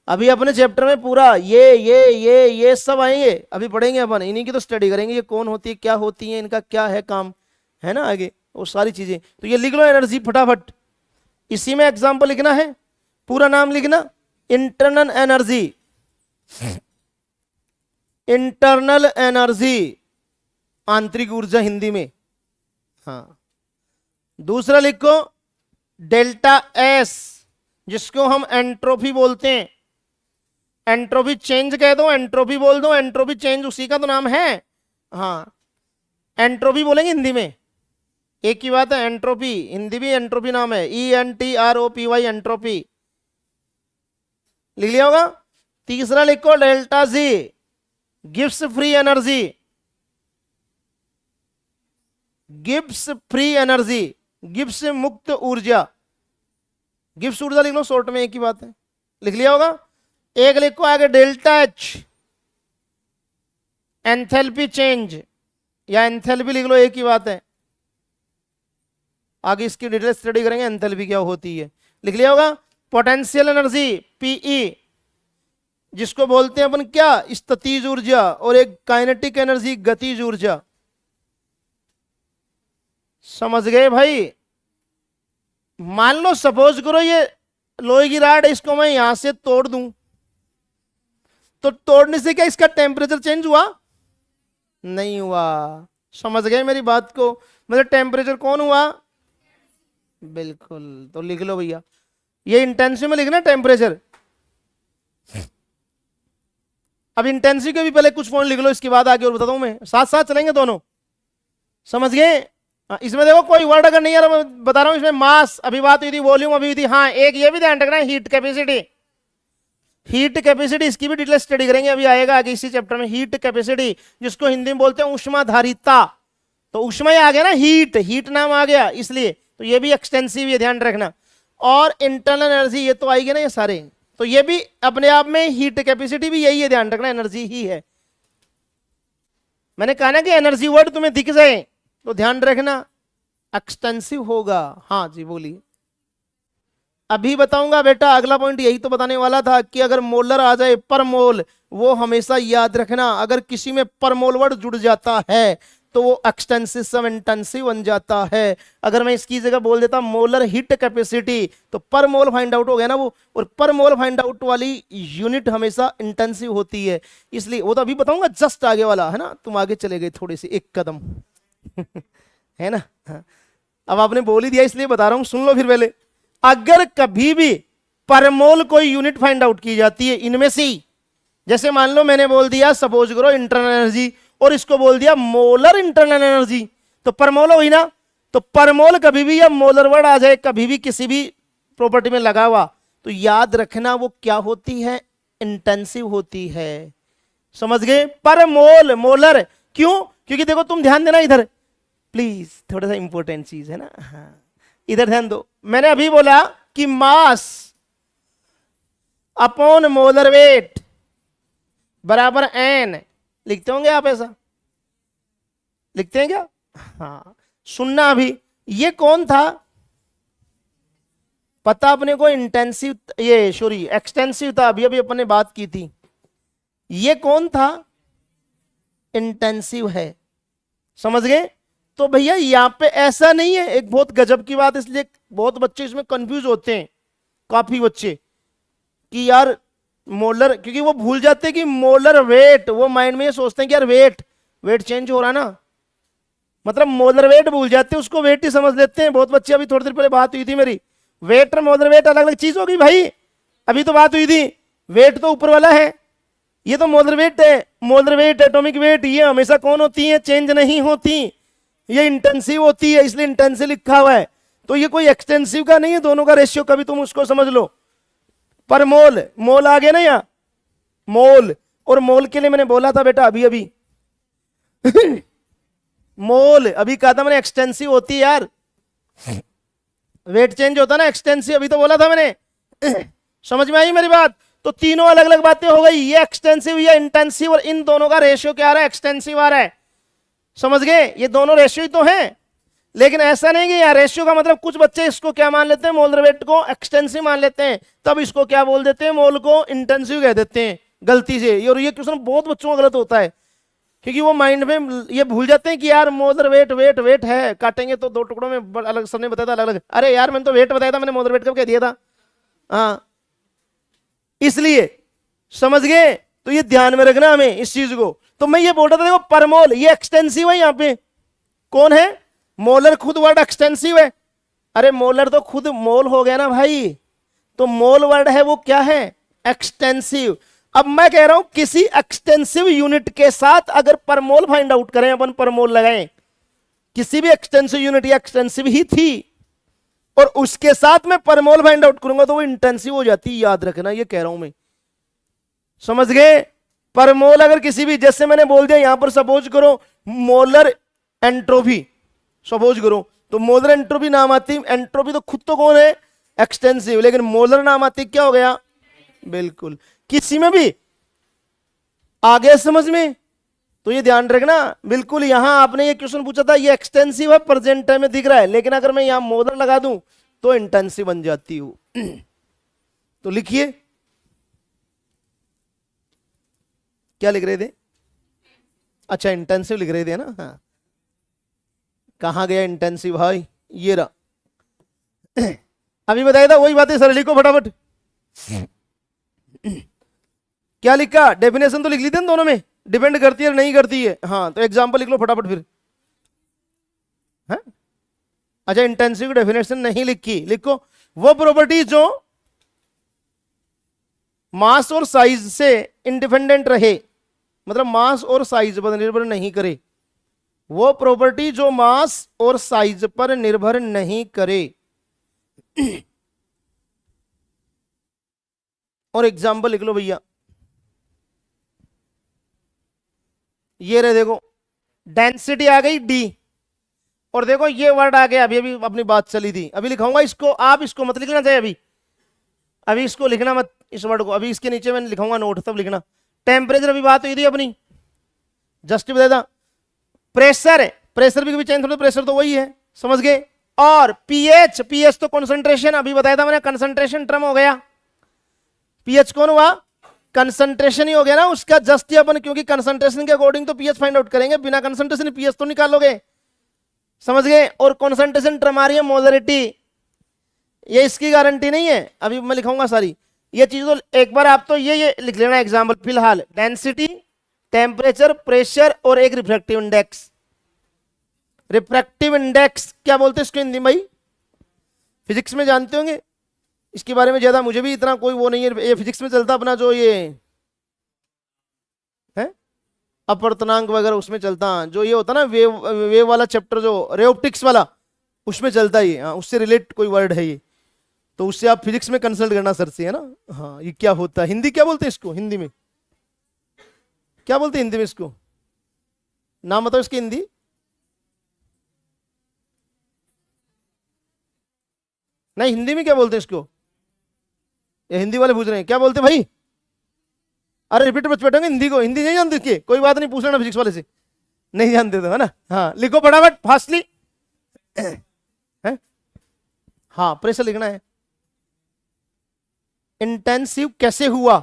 अभी अपने चैप्टर में पूरा ये सब आएंगे, अभी पढ़ेंगे अपन, इन्हीं की तो स्टडी करेंगे, ये कौन होती है, क्या होती है, इनका क्या है काम, है ना आगे वो सारी चीजें। तो ये लिख लो एनर्जी फटाफट, इसी में एग्जाम्पल लिखना है, पूरा नाम लिखना, इंटरनल एनर्जी, इंटरनल एनर्जी आंतरिक ऊर्जा हिंदी में, हाँ। दूसरा लिखो डेल्टा एस जिसको हम एंट्रोपी बोलते हैं, एंट्रोपी चेंज कह दो, एंट्रोपी बोल दो, एंट्रोपी चेंज उसी का तो नाम है, हाँ एंट्रोपी बोलेंगे हिंदी में, एक ही बात है, एंट्रोपी हिंदी भी एंट्रोपी नाम है, ENTROPY एंट्रोपी, लिख लिया होगा। तीसरा लिखो delta G Gibbs free energy, Gibbs free energy, Gibbs मुक्त ऊर्जा, गिब्स ऊर्जा लिख लो शॉर्ट में, एक ही बात है, लिख लिया होगा। एक लिखो आगे डेल्टा एच एंथैल्पी चेंज या एंथैल्पी लिख लो, एक ही बात है, आगे इसकी डिटेल स्टडी करेंगे एंथैल्पी क्या होती है, लिख लिया होगा। पोटेंशियल एनर्जी पीई, जिसको बोलते हैं अपन क्या, स्थितिज ऊर्जा, और एक काइनेटिक एनर्जी गतिज ऊर्जा। समझ गए भाई। मान लो सपोज करो ये लोहे की राड है, इसको मैं यहां से तोड़ दूं, तो तोड़ने से क्या इसका टेम्परेचर चेंज हुआ? नहीं हुआ। समझ गए मेरी बात को? मतलब टेम्परेचर कौन हुआ? बिल्कुल। तो लिख लो भैया, ये इंटेंसिव में लिखना टेम्परेचर। अब इंटेंसिव के भी पहले कुछ पॉइंट लिख लो, इसके बाद आगे और बताता हूं मैं, साथ साथ चलेंगे दोनों। समझ गए? इसमें देखो कोई वर्ड अगर नहीं आ रहा, मैं बता रहा हूं। इसमें मास अभी बात हुई थी, वॉल्यूम अभी हुई थी। हाँ, एक ये भी ध्यान रखना, हीट कैपेसिटी। हीट कैपेसिटी इसकी भी डिटेल स्टडी करेंगे, अभी आएगा आगे इसी चैप्टर में। हीट कैपेसिटी, जिसको हिंदी में बोलते हैं ऊष्माधारिता। तो ऊष्मा ही आ गया ना, हीट, हीट नाम आ गया, इसलिए तो ये भी एक्सटेंसिव, ये ध्यान रखना। और इंटरनल एनर्जी, ये तो आएगी ना ये सारे, तो ये भी अपने आप में हीट कैपेसिटी भी यही है, ध्यान रखना, एनर्जी ही है। मैंने कहा ना कि एनर्जी वर्ड तुम्हें दिख जाए तो ध्यान रखना, एक्सटेंसिव होगा। हाँ जी बोलिए। अभी बताऊंगा बेटा, अगला पॉइंट यही तो बताने वाला था कि अगर मोलर आ जाए, पर मोल, वो हमेशा याद रखना, अगर किसी में पर मोल वर्ड जुड़ जाता है तो वो एक्सटेंसिव सब इंटेंसिव बन जाता है। अगर मैं इसकी जगह बोल देता मोलर हीट कैपेसिटी, तो पर मोल फाइंड आउट हो गया ना वो, और पर मोल फाइंड आउट वाली यूनिट हमेशा इंटेंसिव होती है, इसलिए वो तो अभी बताऊंगा, जस्ट आगे वाला है ना। तुम आगे चले गए थोड़ी सी, एक कदम है ना। अब आपने बोल ही दिया इसलिए बता रहा हूं, सुन लो फिर पहले। अगर कभी भी पर मोल कोई यूनिट फाइंड आउट की जाती है इनमें से ही, जैसे मान लो मैंने बोल दिया सपोज करो इंटरनल एनर्जी, और इसको बोल दिया मोलर इंटरनल एनर्जी, तो परमोल हुई ना। तो परमोल कभी भी या मोलर वर्ड आ जाए कभी भी किसी भी प्रॉपर्टी में लगा हुआ, तो याद रखना वो क्या होती है? इंटेंसिव होती है। समझ गए? परमोल, मोलर, क्यों? क्योंकि देखो तुम ध्यान देना इधर प्लीज, थोड़ा सा इंपॉर्टेंट चीज है ना। हाँ, इधर ध्यान दो। मैंने अभी बोला कि मास अपॉन मोलर वेट बराबर एन, लिखते होंगे आप, ऐसा लिखते हैं क्या? हाँ, सुनना अभी। ये कौन था पता अपने को? इंटेंसिव, ये सॉरी एक्सटेंसिव था, अभी अभी अपने बात की थी। ये कौन था? इंटेंसिव है। समझ गए? तो भैया यहां पे ऐसा नहीं है, एक बहुत गजब की बात, इसलिए बहुत बच्चे इसमें कंफ्यूज होते हैं, काफी बच्चे, कि यार मोलर, क्योंकि वो भूल जाते हैं कि मोलर वेट, वो माइंड में ये सोचते हैं कि यार वेट, वेट चेंज हो रहा ना, मतलब मोलर वेट भूल जाते हैं, उसको वेट ही समझ लेते हैं बहुत बच्चे। अभी थोड़ी देर पहले बात हुई थी मेरी, वेट और मोलर वेट अलग अलग चीज होगी भाई, अभी तो बात हुई थी। वेट तो ऊपर वाला है, ये तो मोलर वेट है। मोलर वेट, एटॉमिक वेट, ये हमेशा कौन होती है? चेंज नहीं होती, ये इंटेंसिव होती है, इसलिए इंटेंसिव लिखा हुआ है। तो ये कोई एक्सटेंसिव का नहीं है, दोनों का रेशियो कभी तुम उसको समझ लो। पर मोल, मोल आ गया ना यहाँ, मोल, और मोल के लिए मैंने बोला था बेटा अभी अभी मोल अभी कहा था मैंने, एक्सटेंसिव होती है यार, वेट चेंज होता ना, एक्सटेंसिव अभी तो बोला था मैंने समझ में आई मेरी बात? तो तीनों अलग अलग बातें हो गई, ये एक्सटेंसिव या इंटेंसिव, और इन दोनों का रेशियो क्या आ रहा है? एक्सटेंसिव आ रहा है। समझ गए? ये दोनों रेशियो ही तो हैं, लेकिन ऐसा नहीं कि यार रेशियो का मतलब, कुछ बच्चे इसको क्या मान लेते हैं? मोलर वेट को एक्सटेंसिव मान लेते हैं, तब इसको क्या बोल देते हैं? मोल को इंटेंसिव कह देते हैं गलती से। और ये क्वेश्चन बहुत बच्चों का गलत होता है, क्योंकि वो माइंड में ये भूल जाते हैं कि यार मोलर वेट, वेट वेट है, काटेंगे तो दो टुकड़ों में अलग, सबने बताया था अलग अलग। अरे यार मैंने तो वेट बताया था, मैंने मोलर वेट कब कह दिया था? हाँ, इसलिए समझ गए? तो ये ध्यान में रखना हमें इस चीज को। तो मैं ये बोल रहा था देखो, परमोल ये एक्सटेंसिव है, यहाँ पे कौन है? मोलर खुद वर्ड एक्सटेंसिव है। अरे मोलर तो खुद मोल हो गया ना भाई, तो मोल वर्ड है वो क्या है? एक्सटेंसिव। अब मैं कह रहा हूं किसी एक्सटेंसिव यूनिट के साथ अगर परमोल फाइंड आउट करें, अपन परमोल लगाएं, किसी भी एक्सटेंसिव यूनिट या एक्सटेंसिव ही थी, और उसके साथ में परमोल फाइंड आउट करूंगा तो वो इंटेंसिव हो जाती है, याद रखना, ये कह रहा हूं मैं। समझ गए? परमोल अगर किसी भी, जैसे मैंने बोल दिया यहां पर सपोज करो मोलर एंट्रोपी, सपोज करो, तो मोलर एंट्रोपी नाम आती, एंट्रोपी तो खुद तो कौन है? एक्सटेंसिव, लेकिन मोलर नाम आती, क्या हो गया? बिल्कुल, किसी में भी आ गया समझ में? तो ये ध्यान रखना बिल्कुल। यहां आपने ये क्वेश्चन पूछा था, ये एक्सटेंसिव है, प्रेजेंट टाइम में दिख रहा है, लेकिन अगर मैं यहां मोलर लगा दूं तो इंटेंसिव बन जाती हूं तो लिखिए, क्या लिख रहे थे? अच्छा, इंटेंसिव लिख रहे थे ना। हाँ, कहां गया इंटेंसिव भाई? ये रहा। अभी बताया था वही बातें सर, लिखो फटाफट। क्या लिखा? डेफिनेशन तो लिख ली थी ना दोनों में, डिपेंड करती है नहीं करती है। हाँ, तो एग्जांपल लिख लो फटाफट फिर। है? अच्छा, इंटेंसिव की डेफिनेशन नहीं लिखी, लिखो। वो प्रॉपर्टी जो मास और साइज से इंडिपेंडेंट रहे, मतलब मास और साइज पर निर्भर नहीं करे। वो प्रॉपर्टी जो मास और साइज पर निर्भर नहीं करे। और एग्जांपल लिख लो भैया। ये रहे, देखो डेंसिटी आ गई डी, और देखो ये वर्ड आ गया, अभी अभी अपनी बात चली थी, अभी लिखाऊंगा इसको, आप इसको मत लिखना चाहिए अभी, अभी इसको लिखना मत, इस वर्ड को। अभी इसके नीचे मैं लिखाऊंगा नोट, तब लिखना। टेम्परेचर अभी बात हुई थी अपनी, जस्ट बता था। प्रेशर है, प्रेशर भी कभी चेंज थोड़ा, प्रेशर तो वही है, समझ गए। और पीएच, पीएच तो कंसंट्रेशन, अभी बताया था मैंने, कंसंट्रेशन टर्म हो गया। पीएच कौन हुआ? कंसंट्रेशन ही हो गया ना उसका, जस्ट ही अपन, क्योंकि कंसंट्रेशन के अकॉर्डिंग तो पीएच फाइंड आउट करेंगे, बिना कंसंट्रेशन पीएच तो निकालोगे, समझ गए। और कंसंट्रेशन टर्म आ रही है मोलरिटी, ये इसकी गारंटी नहीं है, अभी मैं लिखाऊंगा सारी ये चीज। तो एक बार आप तो ये लिख लेना एग्जांपल फिलहाल, डेंसिटी, टेम्परेचर, प्रेशर और एक रिफ्रैक्टिव इंडेक्स। रिफ्रैक्टिव इंडेक्स क्या बोलते हैं इसको हिंदी में भाई? फिजिक्स में जानते होंगे, इसके बारे में ज्यादा मुझे भी इतना कोई वो नहीं है, ये फिजिक्स में चलता अपना, जो ये है अपवर्तनांक वगैरह उसमें चलता, जो ये होता ना वेव वाला चैप्टर, जो रे ऑप्टिक्स वाला, उसमें चलता ही। हाँ, उससे रिलेट कोई वर्ड है ये, तो उससे आप फिजिक्स में कंसल्ट करना सर से, है ना। हाँ, ये क्या होता है, हिंदी क्या बोलते हैं इसको? हिंदी में क्या बोलते हैं? हिंदी में इसको नाम बताओ इसकी हिंदी। नहीं, हिंदी में क्या बोलते हैं इसको? ये हिंदी वाले पूछ रहे हैं क्या बोलते हैं भाई? अरे रिपीट मत बैठोगे हिंदी को, हिंदी नहीं जानते इसके, कोई बात नहीं, पूछ लेना फिजिक्स वाले से, नहीं जानते तो, है ना। हाँ, लिखो फटाफट फास्टली। हाँ, प्रेशर लिखना है। इंटेंसिव कैसे हुआ,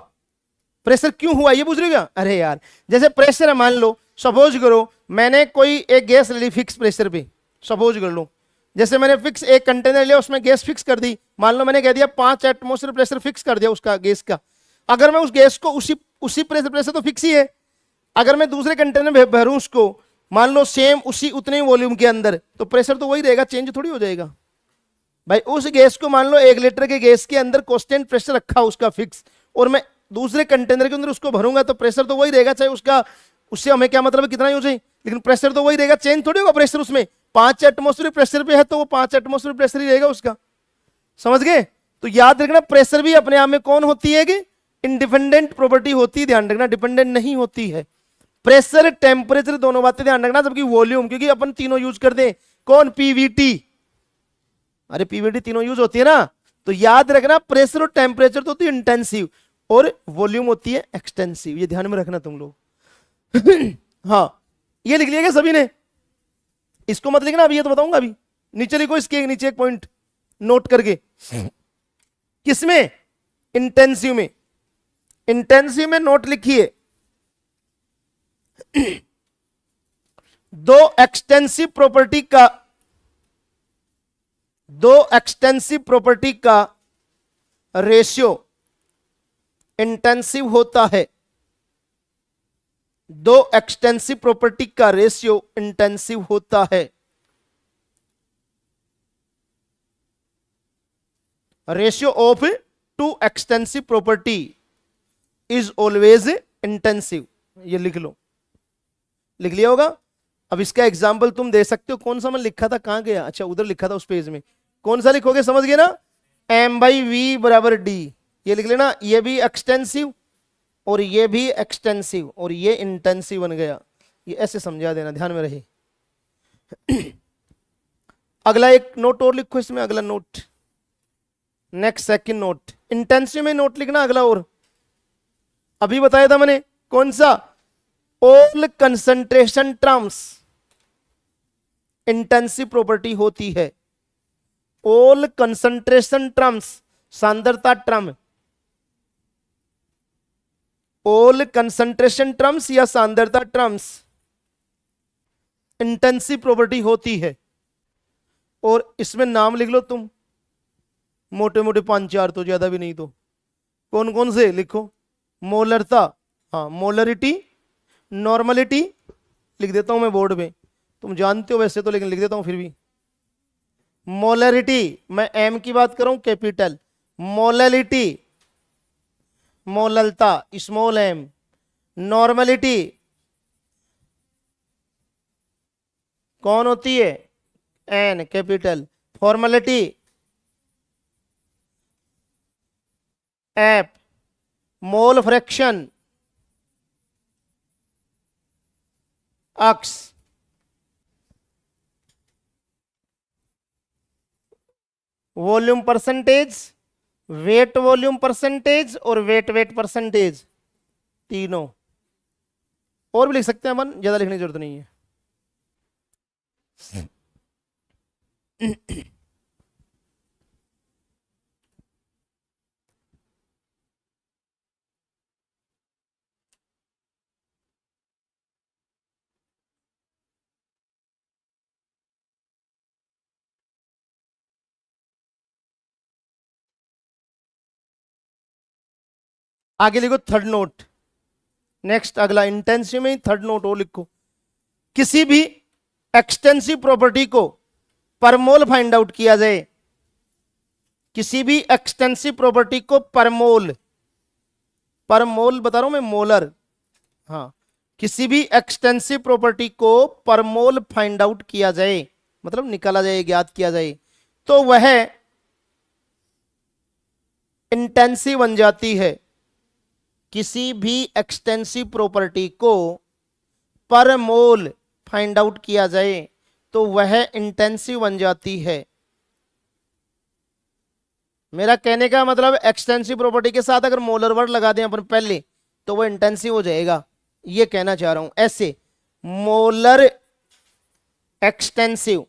प्रेशर क्यों हुआ, ये पूछ रहे हो क्या? अरे यार, जैसे प्रेशर है, मान लो सपोज करो मैंने कोई एक गैस ले ली फिक्स प्रेशर पे, सपोज कर लो, जैसे मैंने फिक्स एक कंटेनर लिया, उसमें गैस फिक्स कर दी, मान लो मैंने कह दिया 5 एटमॉस्फेयर प्रेशर फिक्स कर दिया उसका, गैस का। अगर मैं उस गैस को उसी प्रेशर तो फिक्स ही है, अगर मैं दूसरे कंटेनर में भरूं उसको, मान लो सेम उसी उतने वॉल्यूम के अंदर, तो प्रेशर तो वही रहेगा, चेंज थोड़ी हो जाएगा भाई। उस गैस को मान लो 1 लीटर के गैस के अंदर कांस्टेंट प्रेशर रखा उसका फिक्स, और मैं दूसरे कंटेनर के अंदर उसको भरूंगा, तो प्रेशर तो वही रहेगा, चाहे उसका, उससे हमें क्या मतलब है कितना ही हो जाए, लेकिन प्रेशर तो वही रहेगा, चेंज थोड़ी होगा प्रेशर उसमें। 5 एटमॉस्फेयर प्रेशर पे है तो वो 5 एटमॉस्फेयर प्रेशर ही रहेगा उसका, समझ गए। तो याद रखना, प्रेशर भी अपने आप में कौन होती है कि इंडिपेंडेंट प्रॉपर्टी होती है, ध्यान रखना, डिपेंडेंट नहीं होती है। प्रेशर, टेम्परेचर दोनों बातें ध्यान रखना, जबकि वॉल्यूम, क्योंकि अपन तीनों यूज करते हैं, कौन? पीवीटी, अरे पीवीटी तीनों यूज होती है ना। तो याद रखना, प्रेशर और टेम्परेचर तो होती है इंटेंसिव, और वॉल्यूम होती है एक्सटेंसिव, ये ध्यान में रखना तुम लोग। हाँ, ये लिख लिया क्या सभी ने? इसको मत लिखना अभी, ये तो बताऊंगा अभी, नीचे लिखो, इसके नीचे एक पॉइंट नोट करके। किसमें? इंटेंसिव में। इंटेंसिव में नोट लिखिए, दो एक्सटेंसिव प्रॉपर्टी का रेशियो इंटेंसिव होता है, दो एक्सटेंसिव प्रॉपर्टी का रेशियो इंटेंसिव होता है। Ratio of two extensive property is always intensive, ये लिख लो, लिख लिया होगा। अब इसका एग्जाम्पल तुम दे सकते हो, कौन सा मैं लिखा था, कहां गया? अच्छा, उधर लिखा था उस पेज में, कौन सा लिखोगे, समझ गए ना? M/V बराबर D, ये लिख लेना, ये भी एक्सटेंसिव और ये भी एक्सटेंसिव और ये इंटेंसिव बन गया, ये ऐसे समझा देना, ध्यान में रहे। अगला एक नोट और लिखो इसमें, अगला note, next second note, intensive में नोट लिखना अगला। और अभी बताया था मैंने, कौन सा? All concentration terms intensive property होती है। ऑल कंसंट्रेशन टर्म्स, सांद्रता टर्म ऑल कंसंट्रेशन टर्म्स या सांद्रता टर्म्स इंटेंसिव प्रॉपर्टी होती है। और इसमें नाम लिख लो तुम, मोटे मोटे 5-4, तो ज्यादा भी नहीं, तो कौन कौन से लिखो। मोलरता, हाँ मोलरिटी, नॉर्मलिटी, लिख देता हूं मैं बोर्ड पे, तुम जानते हो वैसे तो, लेकिन लिख देता हूं फिर भी। मोलरिटी, मैं एम की बात करूं capital, molarity molality small M, normality कौन होती है, N capital, formality F, mole fraction X, volume percentage, weight volume percentage और वेट वेट परसेंटेज, तीनों। और भी लिख सकते हैं अपन, ज्यादा लिखने की जरूरत नहीं है। आगे लिखो थर्ड नोट, नेक्स्ट अगला इंटेंसिव में थर्ड नोट और लिखो। किसी भी एक्सटेंसिव प्रॉपर्टी को पर मोल फाइंड आउट किया जाए, किसी भी एक्सटेंसिव प्रॉपर्टी को पर मोल बता रहा हूं मैं, मोलर, हाँ, किसी भी एक्सटेंसिव प्रॉपर्टी को पर मोल फाइंड आउट किया जाए, मतलब निकाला जाए, ज्ञात किया जाए, तो वह इंटेंसिव बन जाती है। किसी भी एक्सटेंसिव प्रॉपर्टी को पर मोल फाइंड आउट किया जाए तो वह इंटेंसिव बन जाती है। मेरा कहने का मतलब एक्सटेंसिव प्रॉपर्टी के साथ अगर मोलर वर्ड लगा दें अपन पहले तो वह इंटेंसिव हो जाएगा, ये कहना चाह रहा हूं। ऐसे मोलर एक्सटेंसिव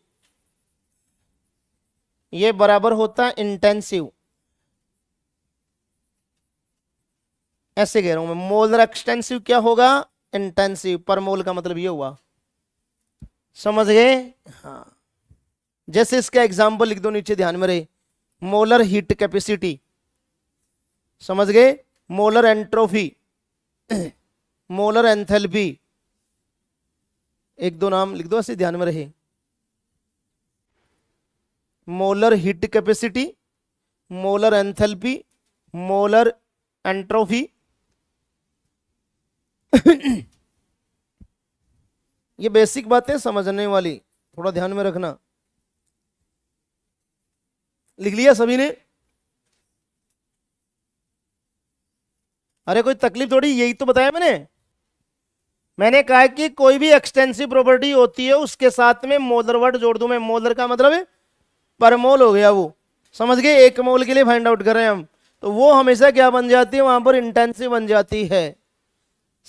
ये बराबर होता है इंटेंसिव, ऐसे कह रहा हूं मैं। मोलर एक्सटेंसिव क्या होगा, इंटेंसिव, पर मोल का मतलब ये हुआ, समझ गए। हाँ, जैसे इसका एग्जांपल लिख दो नीचे, ध्यान में रहे। मोलर हीट कैपेसिटी, समझ गए। मोलर एंट्रोफी, मोलर एंथैल्पी, एक दो नाम लिख दो ऐसे ध्यान में रहे। Molar heat capacity, molar enthalpy, molar entropy. ये बेसिक बातें समझने वाली, थोड़ा ध्यान में रखना। लिख लिया सभी ने? अरे कोई तकलीफ थोड़ी, यही तो बताया मैंने कहा कि कोई भी एक्सटेंसिव प्रॉपर्टी होती है उसके साथ में मोलर वर्ड जोड़ दूं मैं। मोलर का मतलब है पर मोल हो गया वो, समझ गए। एक मोल के लिए फाइंड आउट कर रहे हैं हम, तो वो हमेशा क्या बन जाती है, वहां पर इंटेंसिव बन जाती है,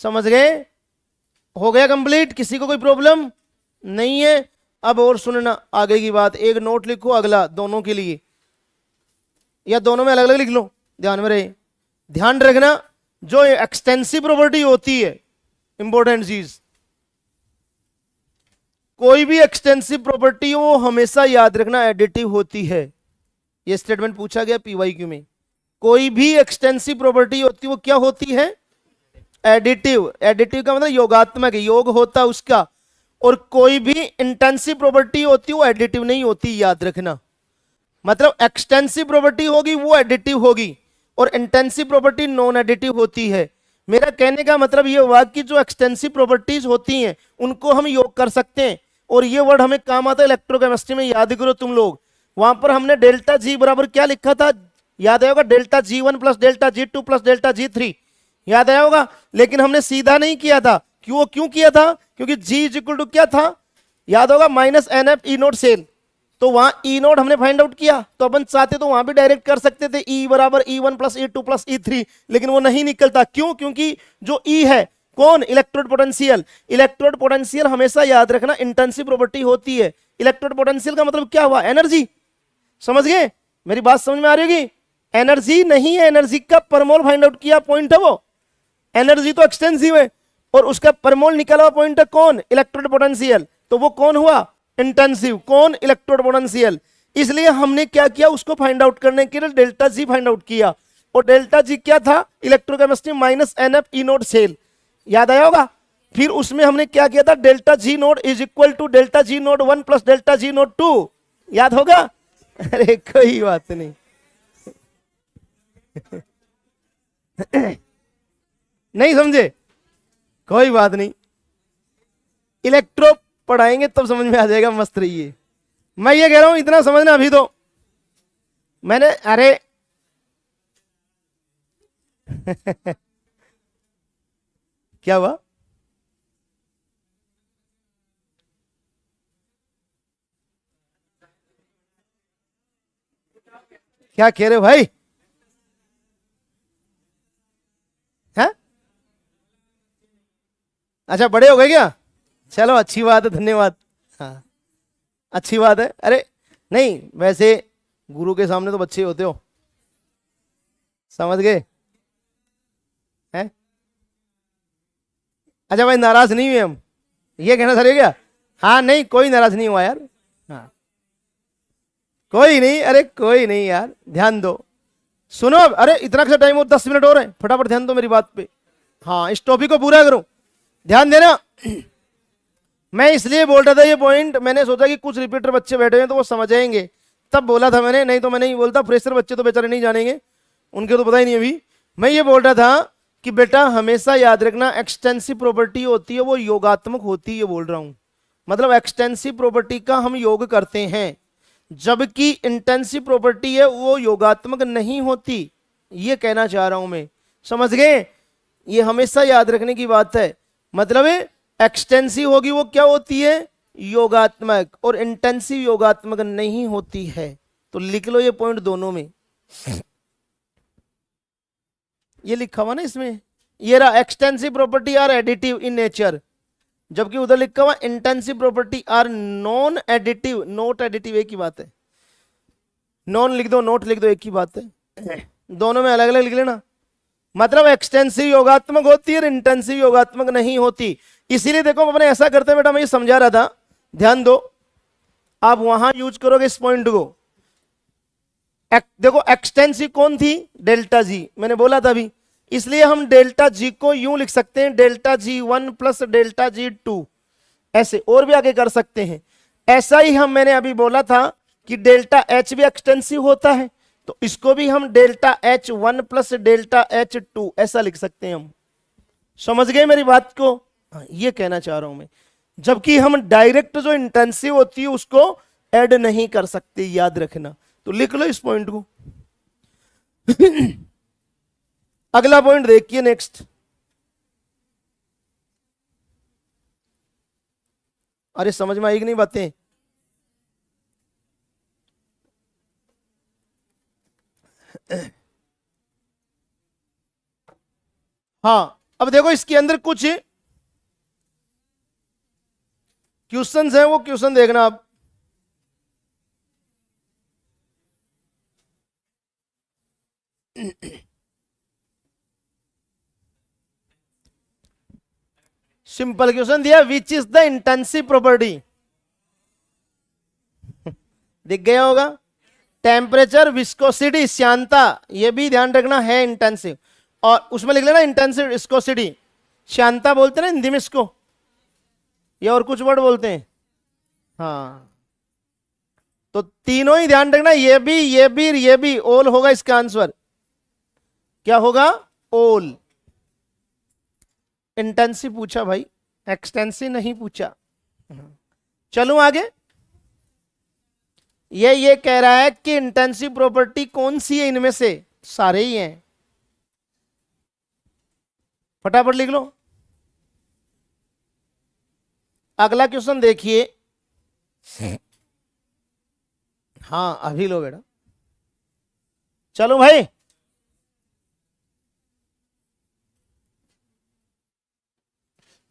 समझ गए। हो गया कंप्लीट, किसी को कोई प्रॉब्लम नहीं है। अब और सुनना आगे की बात, एक नोट लिखो अगला दोनों के लिए, या दोनों में अलग अलग लिख लो, ध्यान में रहे। ध्यान रखना, जो एक्सटेंसिव प्रॉपर्टी होती है, इंपॉर्टेंट चीज, कोई भी एक्सटेंसिव प्रॉपर्टी वो हमेशा याद रखना एडिटिव होती है। ये स्टेटमेंट पूछा गया पीवाईक्यू में। कोई भी एक्सटेंसिव प्रॉपर्टी होती है वो क्या होती है, एडिटिव। एडिटिव का मतलब योगात्मक, योग होता है उसका। और कोई भी इंटेंसिव प्रॉपर्टी होती है वो एडिटिव नहीं होती, याद रखना। मतलब एक्सटेंसिव प्रॉपर्टी होगी वो एडिटिव होगी, और इंटेंसिव प्रॉपर्टी नॉन एडिटिव होती है। मेरा कहने का मतलब ये हुआ कि जो एक्सटेंसिव प्रॉपर्टीज होती हैं उनको हम योग कर सकते हैं, और ये वर्ड हमें काम आता है इलेक्ट्रोकेमिस्ट्री में, याद करो तुम लोग। वहां पर हमने डेल्टा जी बराबर क्या लिखा था, याद आया होगा, delta G1 plus delta G2 plus delta G3, याद आया होगा। लेकिन हमने सीधा नहीं किया था, क्यों किया था, क्योंकि G इज इक्वल टू क्या था, याद होगा, minus NF E naught cell. तो वहां E नोट हमने फाइंड आउट किया, तो अपन चाहते तो वहां भी डायरेक्ट कर सकते थे, E बराबर E1 plus E2 plus E3, लेकिन वो नहीं निकलता। क्यों, क्योंकि जो E है कौन, इलेक्ट्रोड पोटेंशियल। इलेक्ट्रोड पोटेंशियल हमेशा याद रखना इंटेंसिव प्रॉपर्टी होती है। इलेक्ट्रोड पोटेंशियल का मतलब क्या हुआ, एनर्जी, समझ गए। मेरी बात समझ में आ रही होगी। एनर्जी नहीं है, एनर्जी का परमोल फाइंड आउट किया, पॉइंट है वो। एनर्जी तो एक्सटेंसिव है, और उसका पर मोल निकला हुआ पॉइंट है कौन, इलेक्ट्रोड पोटेंशियल, तो वो कौन हुआ, इंटेंसिव, कौन, इलेक्ट्रोड पोटेंशियल। इसलिए हमने क्या किया, उसको फाइंड आउट करने के लिए डेल्टा जी फाइंड आउट किया, और डेल्टा जी क्या था, electrochemistry minus NF E naught cell, याद आया होगा। फिर उसमें हमने क्या किया था, delta G naught is equal to delta G naught 1 plus delta G naught 2, याद होगा। अरे कोई बात नहीं। नहीं समझे, कोई बात नहीं, इलेक्ट्रो पढ़ाएंगे तब समझ में आ जाएगा, मस्त रहिए। मैं ये कह रहा हूं इतना समझना अभी तो मैंने, अरे क्या हुआ, क्या कह रहे हो भाई, हैं? अच्छा बड़े हो गए क्या, चलो अच्छी बात है, धन्यवाद। हाँ अच्छी बात है। अरे नहीं, वैसे गुरु के सामने तो बच्चे होते हो, समझ गए हैं। अच्छा भाई नाराज नहीं हुए हम, ये कहना सर क्या, हाँ नहीं कोई नाराज नहीं हुआ यार, हाँ कोई नहीं, अरे कोई नहीं यार, ध्यान दो, सुनो अब, अरे इतना सा टाइम और 10 मिनट और है, फटाफट ध्यान दो मेरी बात पे। हाँ इस टॉपिक को पूरा करूं, ध्यान देना। मैं इसलिए बोल रहा था ये पॉइंट, मैंने सोचा कि कुछ रिपीटर बच्चे बैठे हैं तो वो समझ जाएंगे, तब बोला था मैंने, नहीं तो मैं नहीं बोलता, फ्रेशर बच्चे तो बेचारे नहीं जानेंगे, उनके तो पता ही नहीं अभी। मैं ये बोल रहा था कि बेटा हमेशा याद रखना, एक्सटेंसिव प्रॉपर्टी होती है वो योगात्मक होती है, बोल रहा हूं, मतलब एक्सटेंसिव प्रॉपर्टी का हम योग करते हैं, जबकि इंटेंसिव प्रॉपर्टी है वो योगात्मक नहीं होती, ये कहना चाह रहा हूं मैं, समझ गए। ये हमेशा याद रखने की बात है, मतलब एक्सटेंसिव होगी वो क्या होती है, योगात्मक, और इंटेंसिव योगात्मक नहीं होती है, तो लिख लो ये पॉइंट दोनों में, ये लिखा हुआ ना इसमें, ये रहा, extensive property are additive in nature, जबकि उधर लिखा हुआ intensive property are non additive, not additive एक ही बात है, नॉन लिख दो नोट लिख दो एक ही बात है, दोनों में अलग अलग लिख लेना, मतलब एक्सटेंसिव योगात्मक होती है, इंटेंसिव योगात्मक नहीं होती। इसीलिए देखो अपने ऐसा करते हैं बेटा, मैं ये समझा रहा था, ध्यान दो, आप वहां यूज करोगे इस पॉइंट को, देखो एक्सटेंसिव कौन थी, डेल्टा जी, मैंने बोला था अभी, इसलिए हम डेल्टा जी को यूं लिख सकते हैं, डेल्टा जी 1 प्लस डेल्टा जी 2, ऐसे और भी आगे कर सकते हैं। ऐसा ही हम, मैंने अभी बोला था कि डेल्टा एच भी एक्सटेंसिव होता है, तो इसको भी हम delta H 1 plus delta H 2 ऐसा लिख सकते हैं हम, समझ गए मेरी बात को। हाँ, ये कहना चाह रहा हूं मैं, जबकि हम डायरेक्ट जो इंटेंसिव होती है उसको ऐड नहीं कर सकते, याद रखना, तो लिख लो इस पॉइंट को। अगला पॉइंट देखिए नेक्स्ट, अरे समझ में आई कि नहीं बातें, हाँ अब देखो इसके अंदर कुछ क्वेश्चंस हैं, वो क्वेश्चन देखना आप। सिंपल क्वेश्चन दिया, which is the intensive property, दिख गया होगा, टेम्परेचर, विस्कोसिटी, श्यानता, ये भी ध्यान रखना है इंटेंसिव, और उसमें लिख लेना इंटेंसिव, विस्कोसिटी, श्यानता बोलते हैं ना हिंदी में इसको, या और कुछ वर्ड बोलते हैं, हाँ तो तीनों ही ध्यान रखना, ये भी ये भी ये भी, ओल होगा इसका आंसर, क्या होगा, ओल। इंटेंसिव पूछा भाई, एक्सटेंसिव नहीं पूछा। चलूं आगे, ये कह रहा है कि इंटेंसिव प्रॉपर्टी कौन सी है इनमें से, सारे ही हैं, फटाफट लिख लो। अगला क्वेश्चन देखिए, हाँ अभी लो बेटा, चलो भाई,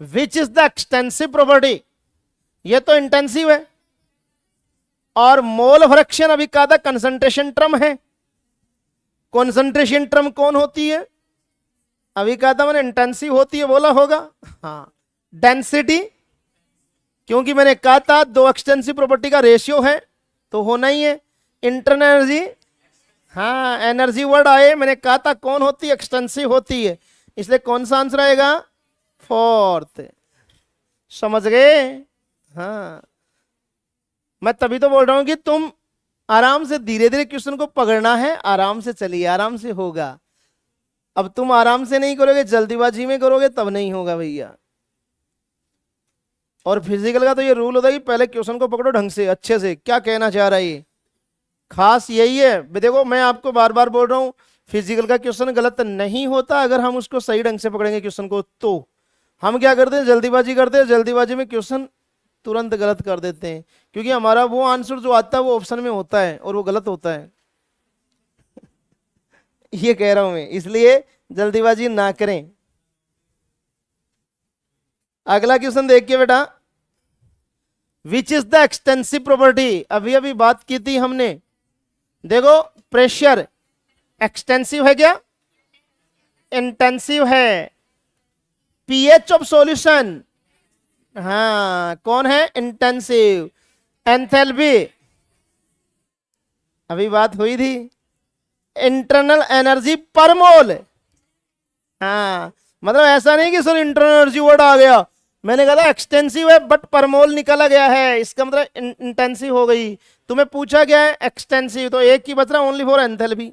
which is the extensive property, ये तो इंटेंसिव है, और मोल फ्रैक्शन अभी कहा था कंसंट्रेशन टर्म है, कंसंट्रेशन टर्म कौन होती है, अभी कहा था मैंने इंटेंसिव होती है, बोला होगा। हाँ, डेंसिटी, क्योंकि मैंने कहा था दो एक्सटेंसिव प्रॉपर्टी का रेशियो है तो होना ही है। इंटरनल एनर्जी, हाँ एनर्जी वर्ड आए, मैंने कहा था कौन होती है, एक्सटेंसिव होती है, इसलिए कौन सा आंसर आएगा, फोर्थ। समझ गए। हाँ, मैं तभी तो बोल रहा हूं कि तुम आराम से धीरे धीरे क्वेश्चन को पकड़ना है, आराम से चलिए, आराम से होगा। अब तुम आराम से नहीं करोगे, जल्दीबाजी में करोगे तब नहीं होगा भैया। और फिजिकल का तो ये रूल होता है कि पहले क्वेश्चन को पकड़ो ढंग से, अच्छे से। क्या कहना चाह रहा है ये, खास यही है। देखो मैं आपको बार बार बोल रहा हूं, फिजिकल का क्वेश्चन गलत नहीं होता अगर हम उसको सही ढंग से पकड़ेंगे क्वेश्चन को। तो हम क्या करते हैं, जल्दीबाजी करते हैं, जल्दीबाजी में क्वेश्चन तुरंत गलत कर देते हैं, क्योंकि हमारा वो आंसर जो आता है वो ऑप्शन में होता है और वो गलत होता है। ये कह रहा हूं मैं, इसलिए जल्दीबाजी ना करें। अगला क्वेश्चन देखिए बेटा, which is the extensive property. अभी अभी बात की थी हमने, देखो प्रेशर एक्सटेंसिव है क्या, इंटेंसिव है। पीएच ऑफ सॉल्यूशन, हाँ कौन है, इंटेंसिव। एंथैल्पी, अभी बात हुई थी। इंटरनल एनर्जी पर मोल, हाँ मतलब ऐसा नहीं कि सर इंटरनल एनर्जी वर्ड आ गया, मैंने कहा था एक्सटेंसिव है बट पर मोल निकला गया है, इसका मतलब इंटेंसिव हो गई। तुम्हें पूछा गया है एक्सटेंसिव, तो एक ही बच रहा, ओनली फॉर एंथैल्पी।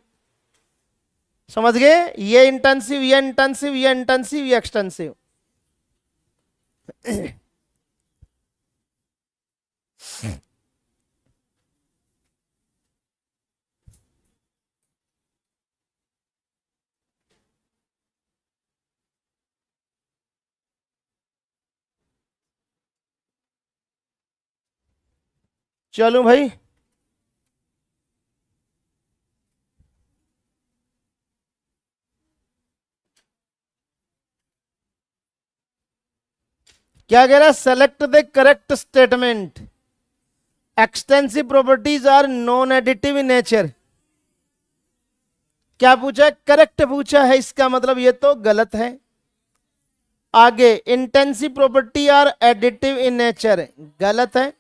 समझ गए, ये इंटेंसिव, ये इंटेंसिव, ये इंटेंसिव, ये एक्सटेंसिव। चलो भाई, क्या कह रहा है, select the correct statement. Extensive properties are non additive in nature. क्या पूछा है, करेक्ट पूछा है, इसका मतलब ये तो गलत है। आगे, intensive property are additive in nature, गलत है।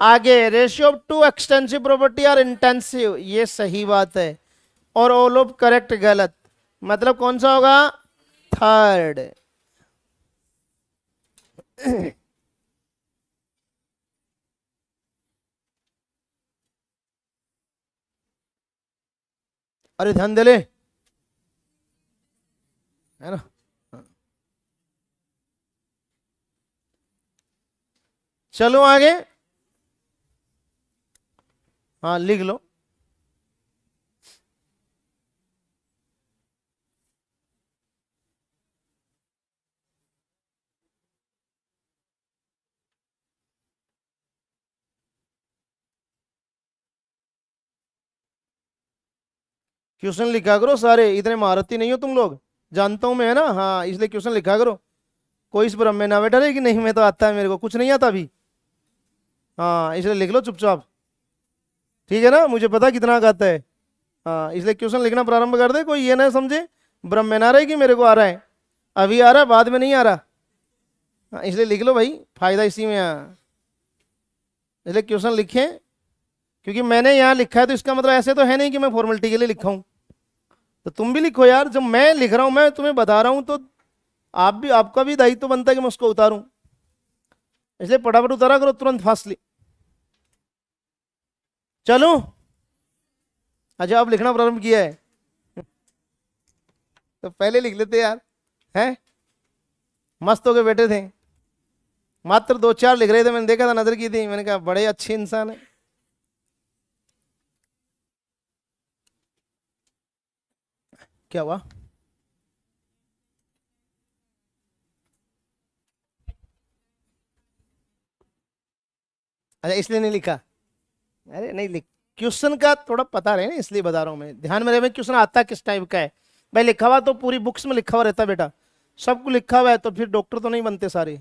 आगे, ratio of two extensive property are intensive, ये सही बात है। और ऑल ऑफ करेक्ट गलत, मतलब कौन सा होगा, थर्ड। अरे ध्यान दे ले, है ना। चलो आगे, हाँ लिख लो। क्वेश्चन लिखा करो सारे, इतने महारती नहीं हो तुम लोग, जानता हूं मैं, है ना। हाँ इसलिए क्वेश्चन लिखा करो, कोई इस भ्रम में ना बैठा रहे कि नहीं मैं तो आता है, मेरे को कुछ नहीं आता अभी। हाँ इसलिए लिख लो चुपचाप, ठीक है ना, मुझे पता कितना आता है। हाँ इसलिए क्वेश्चन लिखना प्रारंभ कर दे, कोई ये ना समझे, भ्रम में ना रहे कि मेरे को आ रहा है, अभी आ रहा है बाद में नहीं आ रहा। हाँ इसलिए लिख लो भाई, फायदा इसी में आ, इसलिए क्वेश्चन लिखें, क्योंकि मैंने यहाँ लिखा है तो इसका मतलब ऐसे तो है नहीं कि मैं फॉर्मेलिटी के लिए लिखा हूँ। तो तुम भी लिखो यार, जब मैं लिख रहा हूँ, मैं तुम्हें बता रहा हूँ, तो आप भी, आपका भी दायित्व बनता है कि मैं उसको उतारूं, इसलिए फटाफट उतारा करो तुरंत फास्टली। चलो, अच्छा आप लिखना प्रारंभ किया है तो पहले लिख लेते यार, हैं मस्त होके बैठे थे, मात्र दो चार लिख रहे थे, मैंने देखा था, नजर की थी, मैंने कहा बड़े अच्छे इंसान है। क्या हुआ, अच्छा इसलिए नहीं लिखा, अरे नहीं लिख, क्वेश्चन का थोड़ा पता रहे ना, इसलिए बता रहा हूं मैं, ध्यान में रहे क्वेश्चन आता किस टाइप का है। भाई लिखा हुआ तो पूरी बुक्स में लिखा हुआ रहता है बेटा, सबको लिखा हुआ है, तो फिर डॉक्टर तो नहीं बनते सारे,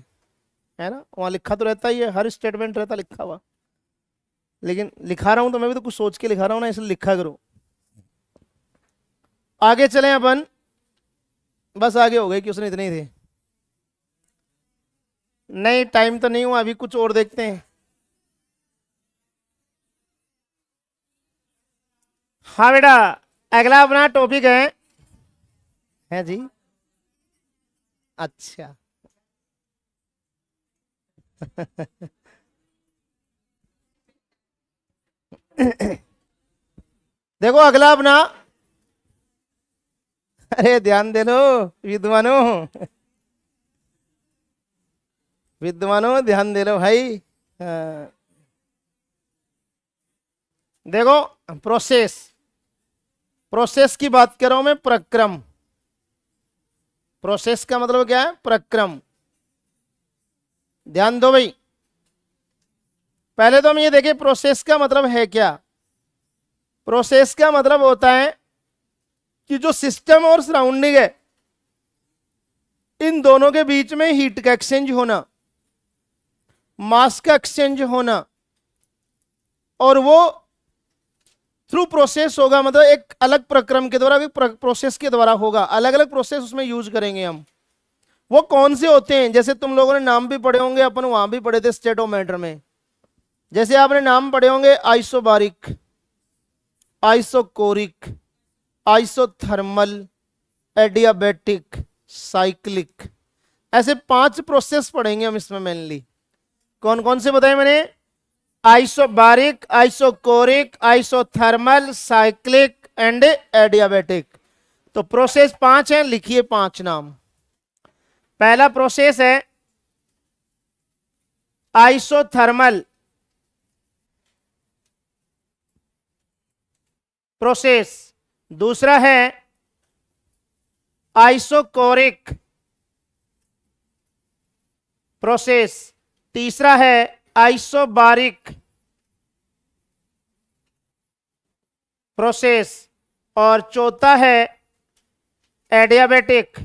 है ना, वहां लिखा तो रहता ही है, हर स्टेटमेंट रहता लिखा हुआ, लेकिन लिखा रहा हूं तो मैं भी तो कुछ सोच के लिखा रहा हूं ना, इसलिए लिखा करो। आगे चले अपन, बस आगे हो गए क्वेश्चन इतने ही थे। नहीं टाइम तो नहीं हुआ, अभी कुछ और देखते हैं। हाँ बेटा, अगला अपना टॉपिक है जी। अच्छा देखो अगला अपना, अरे ध्यान दे लो विद्वानों, विद्वानों ध्यान दे लो भाई। हाँ, देखो प्रोसेस, प्रोसेस की बात कर रहा हूं मैं, प्रक्रम। प्रोसेस का मतलब क्या है? प्रक्रम। ध्यान दो भाई, पहले तो हम ये देखें प्रोसेस का मतलब है क्या। प्रोसेस का मतलब होता है कि जो सिस्टम और सराउंडिंग है, इन दोनों के बीच में हीट का एक्सचेंज होना, मास का एक्सचेंज होना, और वो थ्रू प्रोसेस होगा, मतलब एक अलग प्रक्रम के द्वारा, प्रोसेस के द्वारा होगा। अलग अलग प्रोसेस उसमें यूज करेंगे हम। वो कौन से होते हैं? जैसे तुम लोगों ने नाम भी पढ़े होंगे, अपन वहां भी पढ़े थे स्टेटोमेटर में। जैसे आपने नाम पढ़े होंगे isobaric, isochoric, isothermal, adiabatic, cyclic. ऐसे 5 प्रोसेस पढ़ेंगे हम इसमें मेनली। कौन कौन से बताए मैंने? Isobaric, isochoric, isothermal, cyclic and adiabatic. तो प्रोसेस 5 हैं, लिखिए 5 नाम। पहला प्रोसेस है आइसोथर्मल प्रोसेस, दूसरा है आइसोकोरिक प्रोसेस, तीसरा है आइसोबारिक प्रोसेस, और चौथा है एडियाबेटिक,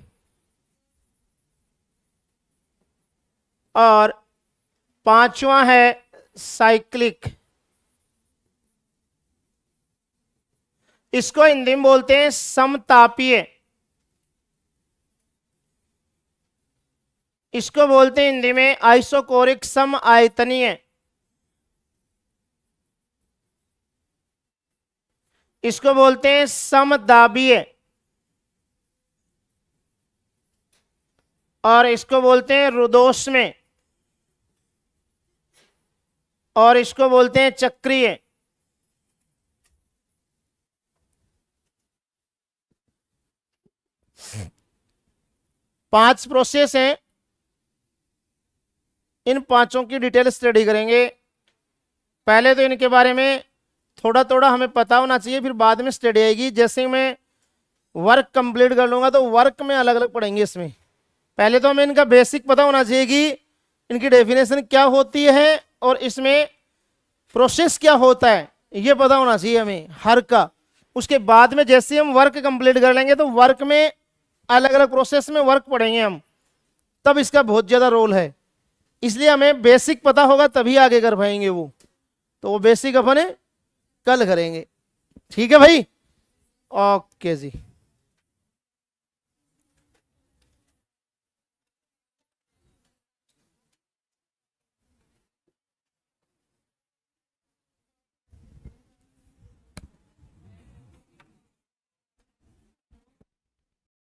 और पांचवा है साइक्लिक। इसको हिंदी में बोलते हैं समतापीय। इसको बोलते हैं हिंदी में आइसोकोरिक सम आयतनीय। इसको बोलते हैं समदाबीय, और इसको बोलते हैं रुदोष्म, और इसको बोलते हैं चक्रीय। पांच प्रोसेस हैं, इन पांचों की डिटेल स्टडी करेंगे। पहले तो इनके बारे में थोड़ा थोड़ा हमें पता होना चाहिए, फिर बाद में स्टडी आएगी। जैसे मैं वर्क कंप्लीट कर लूंगा तो वर्क में अलग अलग पढ़ेंगे इसमें। पहले तो हमें इनका बेसिक पता होना चाहिए कि इनकी डेफिनेशन क्या होती है और इसमें प्रोसेस क्या होता है, ये पता होना चाहिए हमें हर का। उसके बाद में जैसे हम वर्क कंप्लीट कर लेंगे तो वर्क में अलग अलग प्रोसेस में वर्क पढ़ेंगे हम, तब इसका बहुत ज्यादा रोल है। इसलिए हमें बेसिक पता होगा तभी आगे कर पाएंगे वो। तो वो बेसिक अपन कल करेंगे, ठीक है भाई? ओके जी।